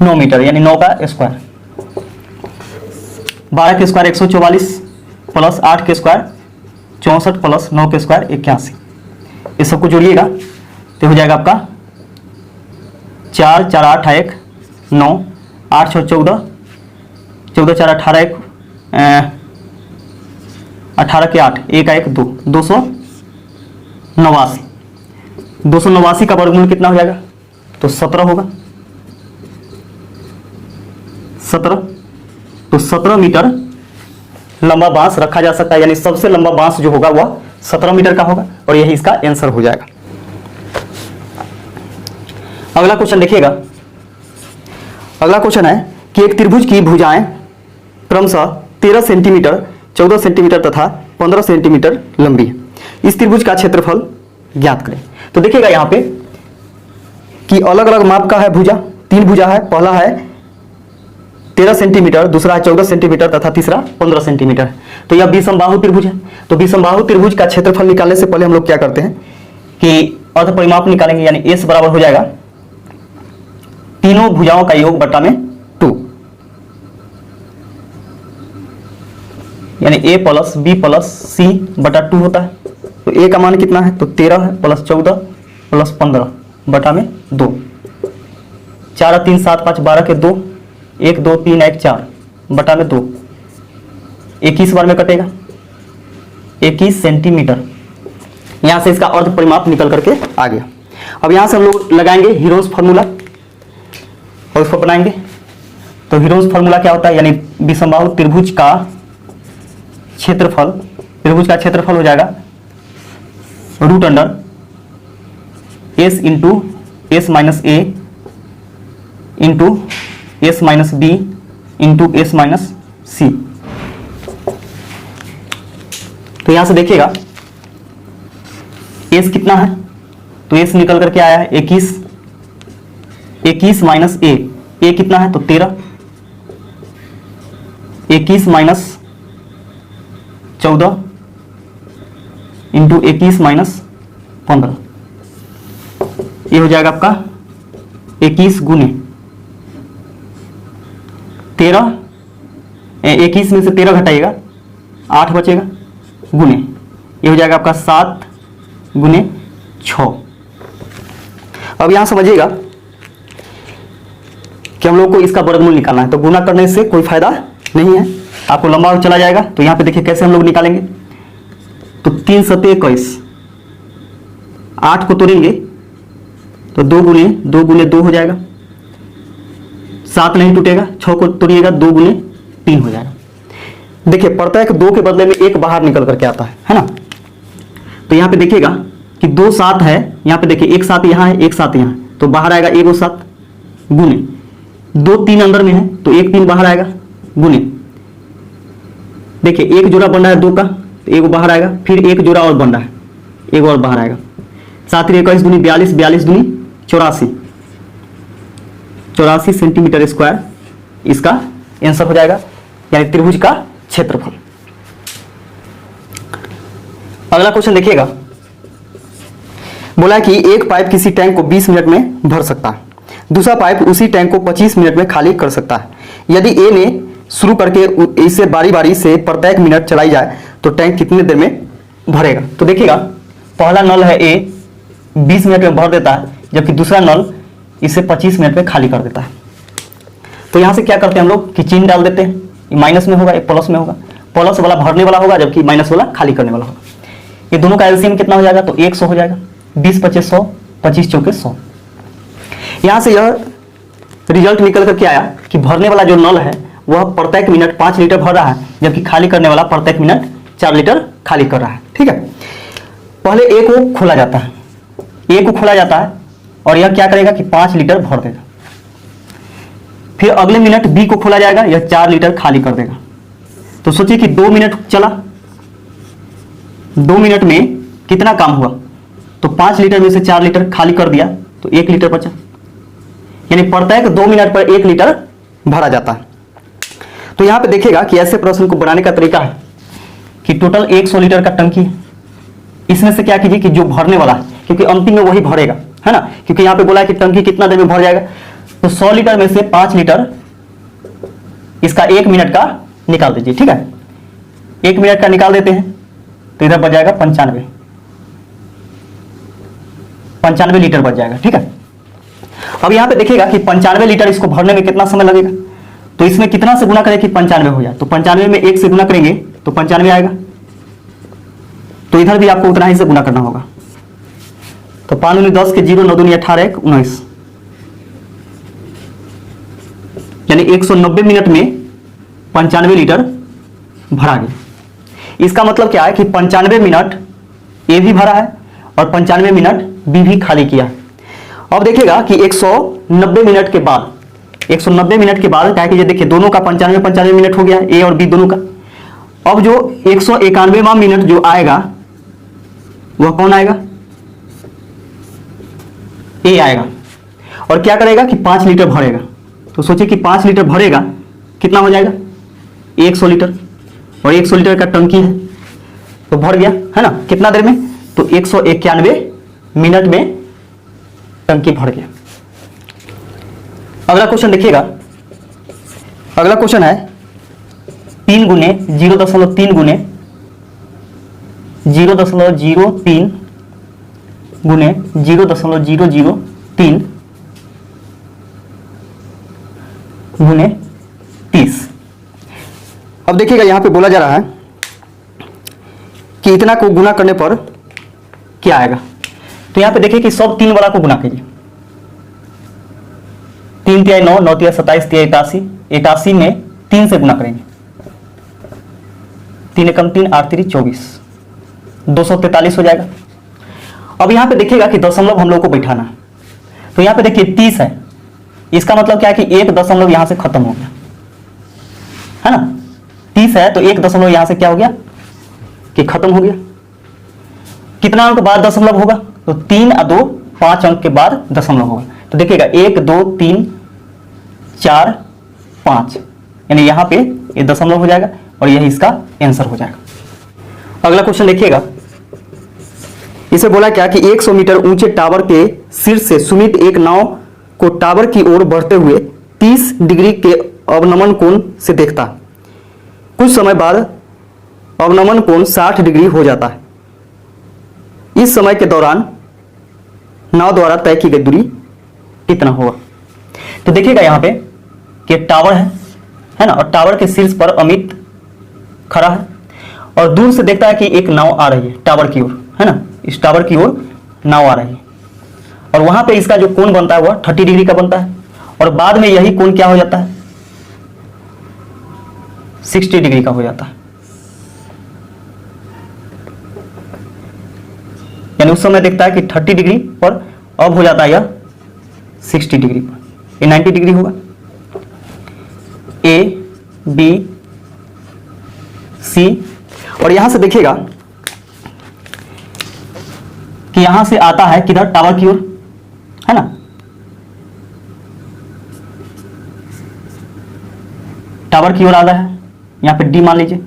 9 मीटर यानी 9 का स्क्वायर। 12 के स्क्वायर 144 प्लस 8 के स्क्वायर 64 प्लस 9 के स्क्वायर 81। इस सबको जोड़िएगा तो हो जाएगा आपका 4 4 8 1 9 8 6 14 14 4 18 1 18 के 8 1 1 2 289। 289 का वर्गमूल कितना हो जाएगा, तो 17 होगा। 17, तो 17 मीटर लंबा बांस रखा जा सकता है, यानी सबसे लंबा बांस जो होगा वह 17 मीटर का होगा, और यही इसका आंसर हो जाएगा। अगला क्वेश्चन देखिएगा। अगला क्वेश्चन है कि एक त्रिभुज की भुजाएं क्रमशः 13 सेंटीमीटर, 14 सेंटीमीटर तथा 15 सेंटीमीटर लंबी है। इस त्रिभुज का क्षेत्रफल ज्ञात करें। तो देखिएगा यहाँ पे कि अलग अलग माप का है भुजा, 3 भुजा है। पहला है 13 सेंटीमीटर, दूसरा है 14 सेंटीमीटर तथा तीसरा 15 सेंटीमीटर है। तो यह विषमबाहु त्रिभुज है। तो विषमबाहु त्रिभुज का क्षेत्रफल निकालने से पहले हम लोग क्या करते हैं कि अर्ध परिमाप निकालेंगे, यानी एस बराबर हो जाएगा तीनों भुजाओं का योग बटा में 2, यानी ए प्लस बी प्लस सी बटा 2 होता है। तो ए का मान कितना है, तो 13 है प्लस 14 प्लस 15 बटा में 2। 4 3 7 5 12 के 2, 1 2 3 1 4 बटा में 2, 21 बार में कटेगा 21 सेंटीमीटर। यहां से इसका अर्ध परिमाप निकल करके आ गया। अब यहां से हम लोग लगाएंगे हीरोज फार्मूला और उसको बनाएंगे। तो हीरोज फार्मूला क्या होता है, यानी विषमबाहु त्रिभुज का क्षेत्रफल, त्रिभुज का क्षेत्रफल हो जाएगा root under S into S minus A into S minus B into S minus C. तो यहां से देखिएगा एस कितना है, तो एस निकल करके आया है 21, 21 माइनस ए कितना है, तो 13, 21 माइनस 14 इंटू 21 माइनस 15, ये हो जाएगा आपका 21 गुने 13, 21 में से 13 घटाइएगा 8 बचेगा, गुने ये हो जाएगा आपका 7 गुने 6। अब यहां समझिएगा कि हम लोग को इसका वर्गमूल निकालना है, तो गुना करने से कोई फायदा नहीं है, आपको लंबा चला जाएगा। तो यहाँ पे देखिए कैसे हम लोग निकालेंगे। तो 3 सते 21, 8 को तोड़ेंगे तो 2 गुने 2 हो जाएगा, 7 नहीं टूटेगा, 6 को तोड़िएगा 2 गुने 3 हो जाएगा। देखिए प्रत्येक 2 के बदले में 1 बाहर निकल करके आता है ना। तो यहाँ पे देखिएगा कि 2 7 है, यहाँ पे देखिए 1 7 यहाँ है, 1 7 यहाँ है, तो बाहर आएगा 1 7 गुने 2 3 अंदर में है तो 1 3 बाहर आएगा गुने, देखिए एक जोड़ा बन रहा है 2 का तो 1 बाहर आएगा, फिर एक जोड़ा और बन रहा है 1 और बाहर आएगा, 7 21 दूनी 42, 42 दूनी 84, 84 सेंटीमीटर स्क्वायर इसका आंसर हो जाएगा, यानी त्रिभुज का क्षेत्रफल। अगला क्वेश्चन देखिएगा, बोला कि एक पाइप किसी टैंक को 20 मिनट में भर सकता है, दूसरा पाइप उसी टैंक को 25 मिनट में खाली कर सकता है। यदि ए ने शुरू करके इसे बारी बारी से प्रत्येक मिनट चलाई जाए तो टैंक कितनी देर में भरेगा। तो देखिएगा पहला नल है ए 20 मिनट में भर देता है, जबकि दूसरा नल इसे 25 मिनट में खाली कर देता है। तो यहां से क्या करते हैं हम लोग कि चिन्ह डाल देते हैं, ये माइनस में होगा, ये प्लस में होगा, प्लस वाला भरने वाला होगा जबकि माइनस वाला खाली करने वाला होगा। ये दोनों का एलसीएम कितना हो जाएगा, तो 100 हो जाएगा, 20 25 100, 25 चौके 100। यहां से यह रिजल्ट निकल करके आया कि भरने वाला जो नल है वह प्रत्येक मिनट 5 लीटर भर रहा है, जबकि खाली करने वाला प्रत्येक मिनट 4 लीटर खाली कर रहा है। ठीक है, पहले ए को खोला जाता है, ए को खोला जाता है और यह क्या करेगा कि 5 लीटर भर देगा, फिर अगले मिनट बी को खोला जाएगा, यह 4 लीटर खाली कर देगा। तो सोचिए कि 2 मिनट चला, 2 मिनट में कितना काम हुआ, तो 5 लीटर में से 4 लीटर खाली कर दिया तो 1 लीटर बचा, यानी प्रत्येक 2 मिनट पर 1 लीटर भरा जाता है। तो यहां पे देखिएगा कि ऐसे प्रश्न को बनाने का तरीका है कि टोटल 100 लीटर का टंकी है, इसमें से क्या कीजिए कि जो भरने वाला है, क्योंकि अंतिम में वही भरेगा, है ना, क्योंकि यहां पे बोला है कि टंकी कितना देर में भर जाएगा, तो 100 लीटर में से 5 लीटर इसका 1 मिनट का निकाल दीजिए। ठीक है, 1 मिनट का निकाल देते हैं तो इधर बच जाएगा 95 लीटर बच जाएगा। ठीक है, अब यहां पे देखिएगा कि 95 लीटर इसको भरने में कितना समय लगेगा, तो इसमें कितना से गुना करें कि 95 हो जाए, तो 95 में 1 से गुना करेंगे तो 95 आएगा, तो इधर भी आपको उतना ही से गुना करना होगा। तो 5 दूनी 10 के 0, 9 दूनी 18, 1 19, यानी 190 मिनट में 95 लीटर भरा गया। इसका मतलब क्या है कि 95 मिनट ए भी भरा है और 95 मिनट बी भी खाली किया है। अब देखिएगा कि 190 मिनट के बाद, 190 मिनट के बाद क्या है कि देखिए दोनों का 95 मिनट हो गया, ए और बी दोनों का। अब जो 191वां मिनट जो आएगा वह कौन आएगा, ए आएगा, और क्या करेगा कि 5 लीटर भरेगा। तो सोचिए कि 5 लीटर भरेगा कितना हो जाएगा, 100 लीटर, और 100 लीटर का टंकी है तो भर गया, है ना, कितना देर में, तो 191 मिनट में टंकी भर गया। अगला क्वेश्चन देखिएगा, अगला क्वेश्चन है 3 गुने 0.3 गुने 0.03 गुने 0.003 गुने 30। अब देखिएगा यहां पे बोला जा रहा है कि इतना को गुना करने पर क्या आएगा। तो यहां पे देखिए कि सब 3 वाला को गुना कीजिए, 3 तिहाई 9, 9 तिहाई 27, तिहाई 81, 81 में 3 से गुना करेंगे, 3 एकम 3, 8 3 24, 243 हो जाएगा। अब यहां पे देखिएगा कि दशमलव हम लोग को बैठाना है, तो यहां पे देखिए 30 है, इसका मतलब क्या है कि 1 दशमलव यहां से खत्म हो गया, है ना, 30 है तो 1 दशमलव यहां से क्या हो गया कि खत्म हो गया। कितना अंक बाद दशमलव होगा, तो 3 और 2 5 अंक के बाद दशमलव होगा। तो देखिएगा 1 2 3 4 5, यानी यहां पे ये दशमलव हो जाएगा और यही इसका आंसर हो जाएगा। अगला क्वेश्चन देखिएगा, इसे बोला क्या कि 100 मीटर ऊंचे टावर के शीर्ष से सुमित एक नाव को टावर की ओर बढ़ते हुए 30 डिग्री के अवनमन कोण से देखता, कुछ समय बाद अवनमन कोण 60 डिग्री हो जाता है। इस समय के दौरान नाव द्वारा तय की गई दूरी कितना होगा। तो देखिएगा यहां पे कि टावर है ना, और टावर के शीर्ष पर अमित खड़ा है और दूर से देखता है कि एक नाव आ रही है टावर की ओर, है ना, इस टावर की ओर नाव आ रही है और वहां पे इसका जो कोण बनता है वह 30 डिग्री का बनता है और बाद में यही कोण क्या हो जाता है, 60 डिग्री का हो जाता है। यानी उस समय देखता है कि 30 डिग्री पर, अब हो जाता है यह 60 डिग्री पर, ये 90 डिग्री होगा। ए बी सी, और यहां से देखिएगा कि यहां से आता है किधर, टावर की ओर, है ना, टावर की ओर आ रहा है, यहां पे डी मान लीजिए।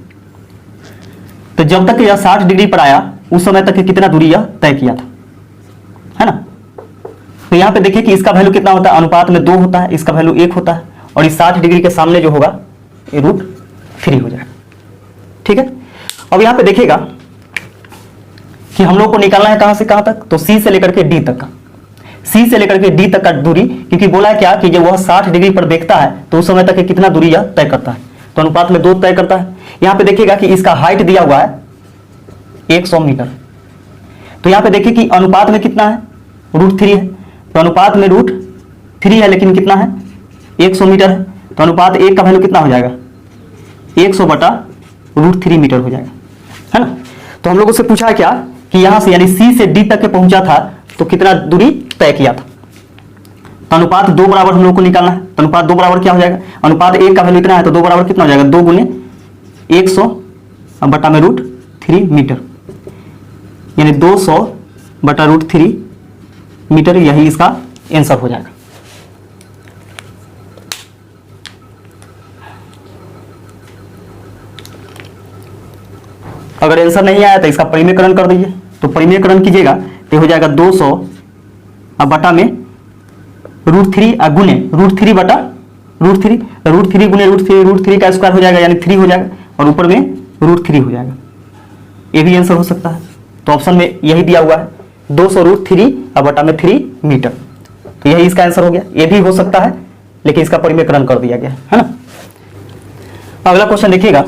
तो जब तक यह 60 डिग्री पर आया उस समय तक कितना दूरी यह तय किया था, है ना। तो यहां पे देखिए कि इसका वैल्यू कितना होता है, अनुपात में 2 होता है, इसका वैल्यू 1 होता है और इस 60 डिग्री के सामने जो होगा ये √3 हो जाएगा। ठीक है, अब यहां पे देखिएगा कि हम लोग को निकालना है कहां से कहां तक, तो सी से लेकर के डी तक का, सी से लेकर के डी तक का दूरी, क्योंकि बोला है क्या कि जब वह 60 डिग्री पर देखता है तो उस समय तक कितना दूरी यह तय करता है, तो अनुपात में 2 तय करता है। यहां पे देखिएगा कि इसका हाइट दिया हुआ है 100 मीटर, तो यहां पे देखिए कि अनुपात में कितना है, √3 है, तो अनुपात में √3 है लेकिन कितना है, 100 मीटर है, तो अनुपात 1 का वैल्यू कितना हो जाएगा, 100 बटा √3 मीटर हो जाएगा, है ना। तो हम लोगों से पूछा है क्या कि यहां से यानी सी से डी तक के पहुंचा था तो कितना दूरी तय किया था, तो अनुपात 2 बराबर हम लोग को निकालना है, तो अनुपात 2 बराबर क्या हो जाएगा, अनुपात 1 का वैल्यू इतना है तो 2 बराबर कितना हो जाएगा, 2 गुने 100 बटा में √3 मीटर, यानी 200 बटा √3 मीटर, यही इसका आंसर हो जाएगा। अगर आंसर नहीं आया तो इसका परिमेयकरण कर दीजिए, तो परिमेयकरण कीजिएगा तो हो जाएगा 200 बटा में √3 गुने √3 बटा √3, √3 गुने √3 का स्क्वायर हो जाएगा यानी 3 हो जाएगा और ऊपर में √3 हो जाएगा, ये भी आंसर हो सकता है। तो ऑप्शन में यही दिया हुआ है 200 √3 बटा में 3 मीटर, तो यही इसका आंसर हो गया। ये भी हो सकता है लेकिन इसका परिमेयकरण कर दिया गया है ना। अगला क्वेश्चन देखिएगा,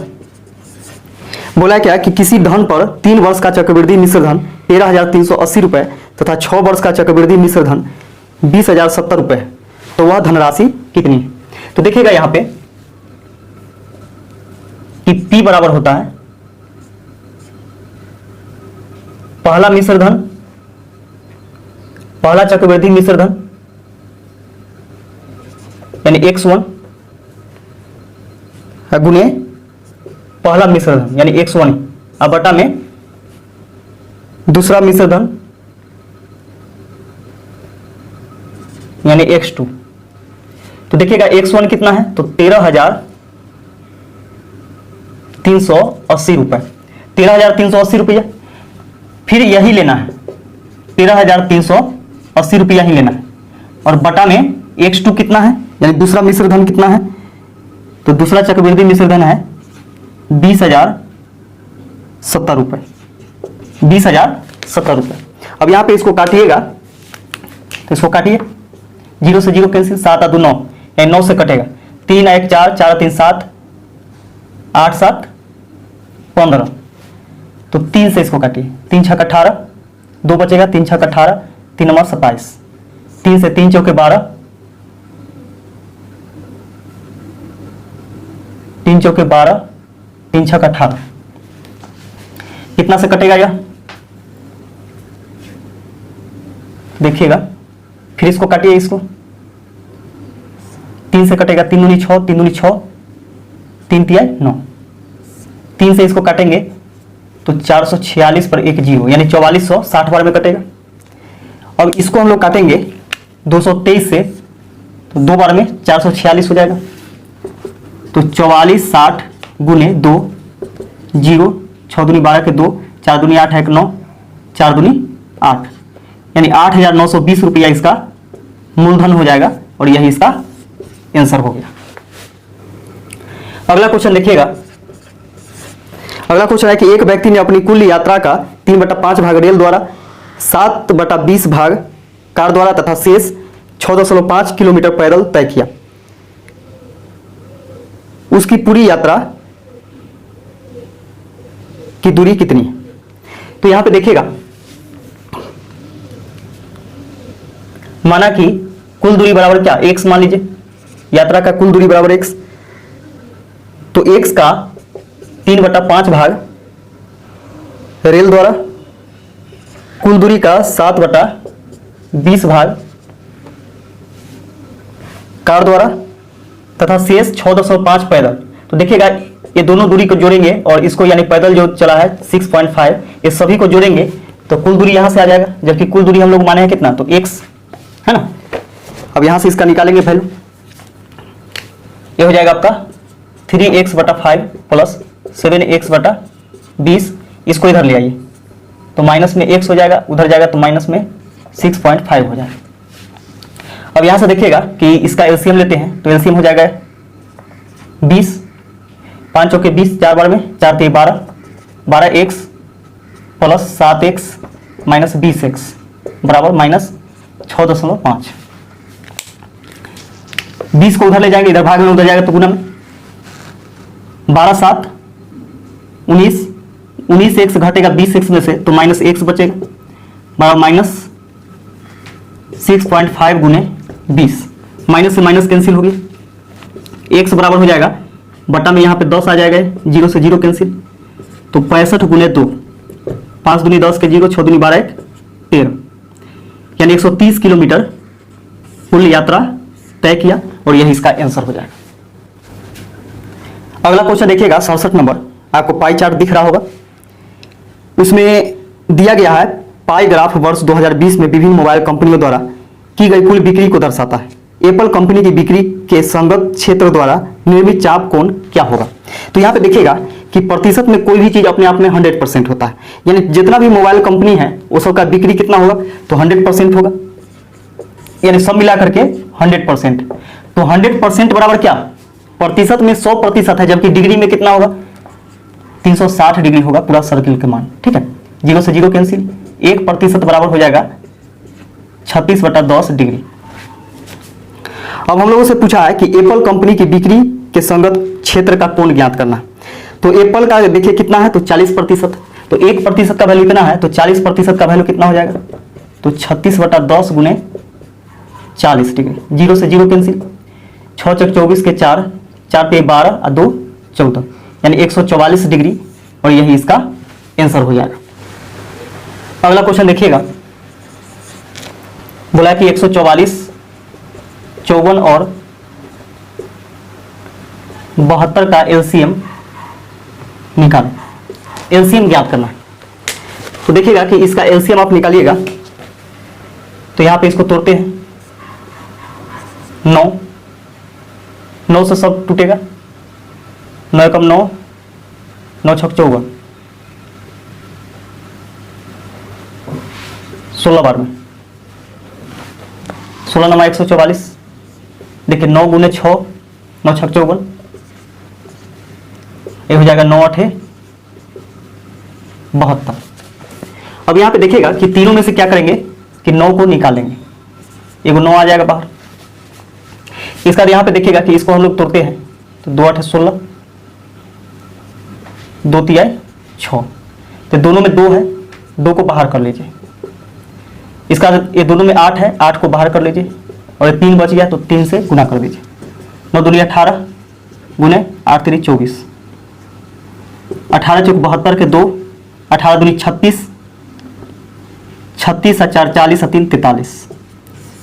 बोला क्या कि किसी धन पर 3 वर्ष का चक्रवृद्धि मिश्र धन 13,380 रुपए तथा 6 वर्ष का चक्रवृद्धि मिश्र धन 20,070 रुपए, तो वह धनराशि कितनी है। तो देखिएगा यहां पे कि P बराबर होता है पहला मिश्र धन, पहला चक्रवृद्धि मिश्र धन यानी X1 गुने पहला मिश्र धन यानी X1 अब बटा में दूसरा मिश्र धन यानी X2। तो देखिएगा X1 कितना है, तो 13,380 रुपए, 13,380 रुपया, फिर यही लेना है 13,380 रुपया ही लेना है और बटा में X2 कितना है यानी दूसरा मिश्र धन कितना है, तो दूसरा चक्रवृद्धि मिश्र धन है 20,070 रुपए, 20,070 रुपए। अब यहां पे इसको काटिएगा तो इसको काटिए, 0 से 0 कैंसिल, 7 आ 2 9, यानी 9 से कटेगा, 3 1 4, 4 3 7, 8 7 15, तो 3 से इसको काटिए, 3 6 18, 2 बचेगा, 3 6 18, 3 9 27, 3 से 3 चौके 12, 3 चौके 12, 3 6 18, कितना से कटेगा यह, देखिएगा, फिर इसको काटिए, इसको 3 से कटेगा, 3 दूनी 6, 3 दूनी 6, 3 तिया 9, 3 से इसको काटेंगे तो 446 पर 1 0 यानी 4460 बार में कटेगा। अब इसको हम लोग काटेंगे 223 से तो 2 बार में 446 हो जाएगा, तो 4460 गुने 2 0, 6 दूनी 12 के 2, 4 दूनी 8 1 9, 4 दूनी 8 यानी 8,920 रुपया इसका मूलधन हो जाएगा और यही इसका आंसर हो गया। अगला क्वेश्चन देखिएगा, अगला क्वेश्चन है कि एक व्यक्ति ने अपनी कुल यात्रा का 3/5 भाग रेल द्वारा, 7/20 भाग कार द्वारा तथा शेष 6.5 किलोमीटर पैदल तय किया। उसकी पूरी यात्रा की दूरी कितनी है। तो यहां पे देखिएगा, माना कि कुल दूरी बराबर क्या, x मान लीजिए, यात्रा का कुल दूरी बराबर x, तो x का 3/5 भाग रेल द्वारा, कुल दूरी का 7/20 भाग कार द्वारा, तथा शेष 6.5 पैदल। तो देखिएगा ये दोनों दूरी को जोड़ेंगे और इसको यानी पैदल जो चला है 6.5, ये सभी को जोड़ेंगे तो कुल दूरी यहां से आ जाएगा, जबकि कुल दूरी हम लोग माने हैं कितना, तो x है ना। अब यहां से इसका निकालेंगे वैल्यू, ये हो जाएगा आपका 3x/5 प्लस 7x/20, इसको इधर ले आइए तो माइनस में x हो जाएगा, उधर जाएगा तो माइनस में 6.5 हो जाएगा। अब यहां से देखिएगा कि इसका एलसीएम लेते हैं तो एलसीएम हो जाएगा 20, 5 चौके 20, 4 बार में 4 3 12, 12x plus 7x minus 20x बराबर माइनस 6.5। 20 को उधर ले जाएंगे, इधर भाग में उधर जाएगा तो गुना में, 12 7 19, 19x घटेगा 20x में से तो माइनस x बचेगा, बराबर माइनस 6.5 गुने 20, माइनस से माइनस कैंसिल हो गया, x बराबर हो जाएगा बटा में यहाँ पे 10 आ जाएगा, 0 से 0 कैंसिल, तो 65 गुने 2, 5 दूनी 10 के 0, 6 दूनी 12 1 13, यानी 130 किलोमीटर कुल यात्रा तय किया और यही इसका आंसर हो जाएगा। अगला क्वेश्चन देखिएगा 67 नंबर, आपको पाई चार्ट दिख रहा होगा, उसमें दिया गया है पाई ग्राफ वर्ष 2020 में विभिन्न मोबाइल कंपनियों द्वारा की गई कुल बिक्री को दर्शाता है। एप्पल कंपनी की बिक्री के संगत क्षेत्र द्वारा निर्मित चाप कोण क्या होगा। तो यहाँ पे देखिएगा कि प्रतिशत में कोई भी चीज अपने आप में 100% होता है, यानी जितना भी मोबाइल कंपनी है वो सबका बिक्री कितना होगा, तो 100% होगा, यानी सब मिला करके 100%। तो 100% बराबर क्या, प्रतिशत में 100% है, जबकि डिग्री में कितना होगा, 360 डिग्री होगा पूरा सर्किल के मान, ठीक है, 0 से 0 कैंसिल, 1% बराबर हो जाएगा 36/10 डिग्री। अब हम लोगों से पूछा है कि एप्पल कंपनी की बिक्री के संगत क्षेत्र का कोण ज्ञात करना। तो एप्पल का देखिए कितना है, तो 40%, तो 1% का वैल्यू कितना है, तो 40% का वैल्यू कितना हो जाएगा, तो 36/10 गुने 40 डिग्री, 0 से 0 कैंसिल, 6 चक 24 के 4, 4 पे 12 और 2 14, यानी 144 डिग्री और यही इसका आंसर हो जाएगा। अगला क्वेश्चन देखिएगा, बोला कि 144, 54 और 72 का एलसीएम निकालो, एलसीएम ज्ञात करना है। तो देखिएगा कि इसका एलसीएम आप निकालिएगा तो यहां पे इसको तोड़ते हैं, 9 से सब टूटेगा, 9 एकम 9, 9 छक 54, 16 बार में 16 नमा 144, देखिए 9 गुने 6, 9 छक 54, ये हो जाएगा 9 8 72। अब यहां पे देखिएगा कि तीनों में से क्या करेंगे कि 9 को निकालेंगे, एगो 9 आ जाएगा बाहर। इसका यहां पे देखिएगा कि इसको हम लोग तोड़ते हैं तो 2 8 16, 2 3 6, तो दोनों में 2 है, 2 को बाहर कर लीजिए, इसका ये दोनों में 8 है, 8 को बाहर कर लीजिए और 3 बच गया तो 3 से गुना कर दीजिए, 9 दूनी 18 गुने 8 3 24, 18 चौक 72 के 2, 18 दूनी 36, 36 और 4 40 और 3 43,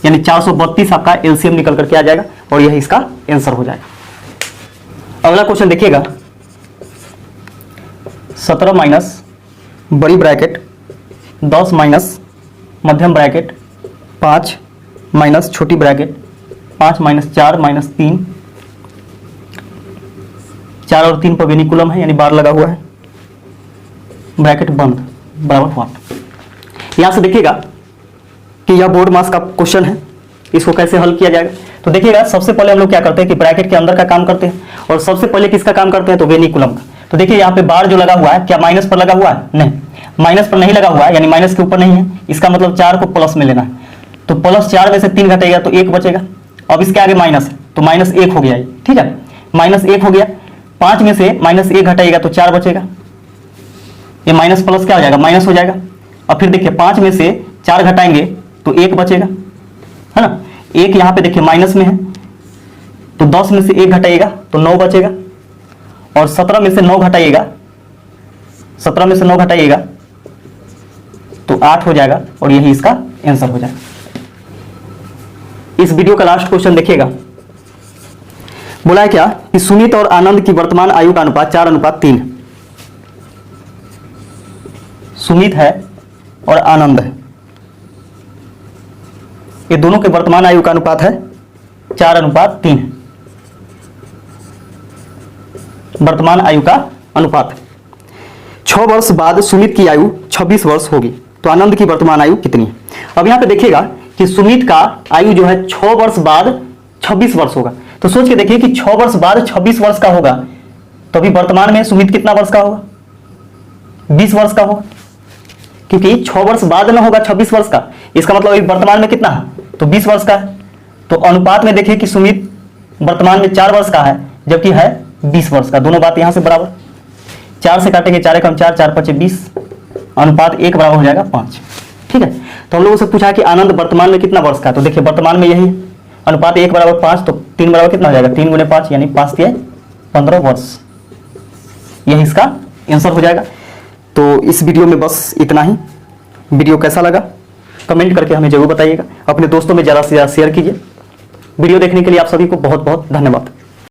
यानी 432 आपका एलसीएम निकल करके आ जाएगा और यही इसका आंसर हो जाएगा। अगला क्वेश्चन देखिएगा, 17 माइनस बड़ी ब्रैकेट 10 माइनस मध्यम ब्रैकेट 5 माइनस छोटी ब्रैकेट 5 माइनस 4 माइनस 3, 4 और 3 पर वेनिकुलम है यानी बार लगा हुआ है, ब्रैकेट बंद बराबर व्हाट। यहां से देखिएगा कि यह बोर्ड मास का क्वेश्चन है, इसको कैसे हल किया जाएगा। तो देखिएगा सबसे पहले हम लोग क्या करते हैं कि ब्रैकेट के अंदर का काम करते हैं और सबसे पहले किसका काम करते हैं, तो वेनिकुलम का। तो देखिए यहाँ पे बार जो लगा हुआ है क्या माइनस पर लगा हुआ है, नहीं, माइनस पर नहीं लगा हुआ है, यानी माइनस के ऊपर नहीं है, इसका मतलब 4 को प्लस में लेना है, तो प्लस 4 में से 3 घटेगा तो 1 बचेगा। अब इसके आगे माइनस है तो माइनस 1 हो गया, ठीक है, माइनस 1 हो गया, 5 में से माइनस 1 घटाएगा तो 4 बचेगा, ये माइनस प्लस क्या हो जाएगा, माइनस हो जाएगा। और फिर देखिए 5 में से 4 घटाएंगे तो 1 बचेगा, है ना। 1 यहाँ पे देखिए माइनस में है, तो 10 में से 1 घटाइएगा तो 9 बचेगा। और 17 में से 9 घटाइएगा, 17 में से 9 घटाइएगा तो 8 हो जाएगा, और यही इसका आंसर हो जाएगा। इस वीडियो का लास्ट क्वेश्चन देखिएगा। बोला है क्या कि सुमित और आनंद की वर्तमान आयु का अनुपात 4:3 है। सुमित है और आनंद है, ये दोनों के वर्तमान आयु का अनुपात है 4:3 है। वर्तमान आयु का अनुपात 6 वर्ष बाद सुमित की आयु 26 वर्ष होगी, तो आनंद की वर्तमान आयु कितनी है। अब यहां पे देखिएगा कि सुमित का आयु जो है 6 वर्ष बाद 26 वर्ष होगा। तो सोच के देखिए कि 6 वर्ष बाद 26 वर्ष का होगा, तो अभी वर्तमान में सुमित कितना वर्ष का होगा, 20 वर्ष का होगा, क्योंकि 6 वर्ष बाद में होगा 26 वर्ष का, इसका मतलब अभी वर्तमान में कितना है, तो 20 वर्ष का है। तो अनुपात में देखिए कि सुमित वर्तमान में 4 वर्ष का है, जबकि है 20 वर्ष का। दोनों बात यहां से बराबर, 4 से काटेंगे 4 एकम 4, 4 5 20, अनुपात 1 बराबर हो जाएगा 5। ठीक है, तो हम लोगों से पूछा कि आनंद वर्तमान में कितना वर्ष का है, तो देखिए वर्तमान में यही है, अनुपात 1 बराबर 5, तो 3 बराबर कितना हो जाएगा, 3 गुने 5 यानी 5 से 15 वर्ष, यही इसका आंसर हो जाएगा। तो इस वीडियो में बस इतना ही। वीडियो कैसा लगा कमेंट करके हमें जरूर बताइएगा, अपने दोस्तों में ज़्यादा से ज़्यादा शेयर कीजिए। वीडियो देखने के लिए आप सभी को बहुत बहुत धन्यवाद।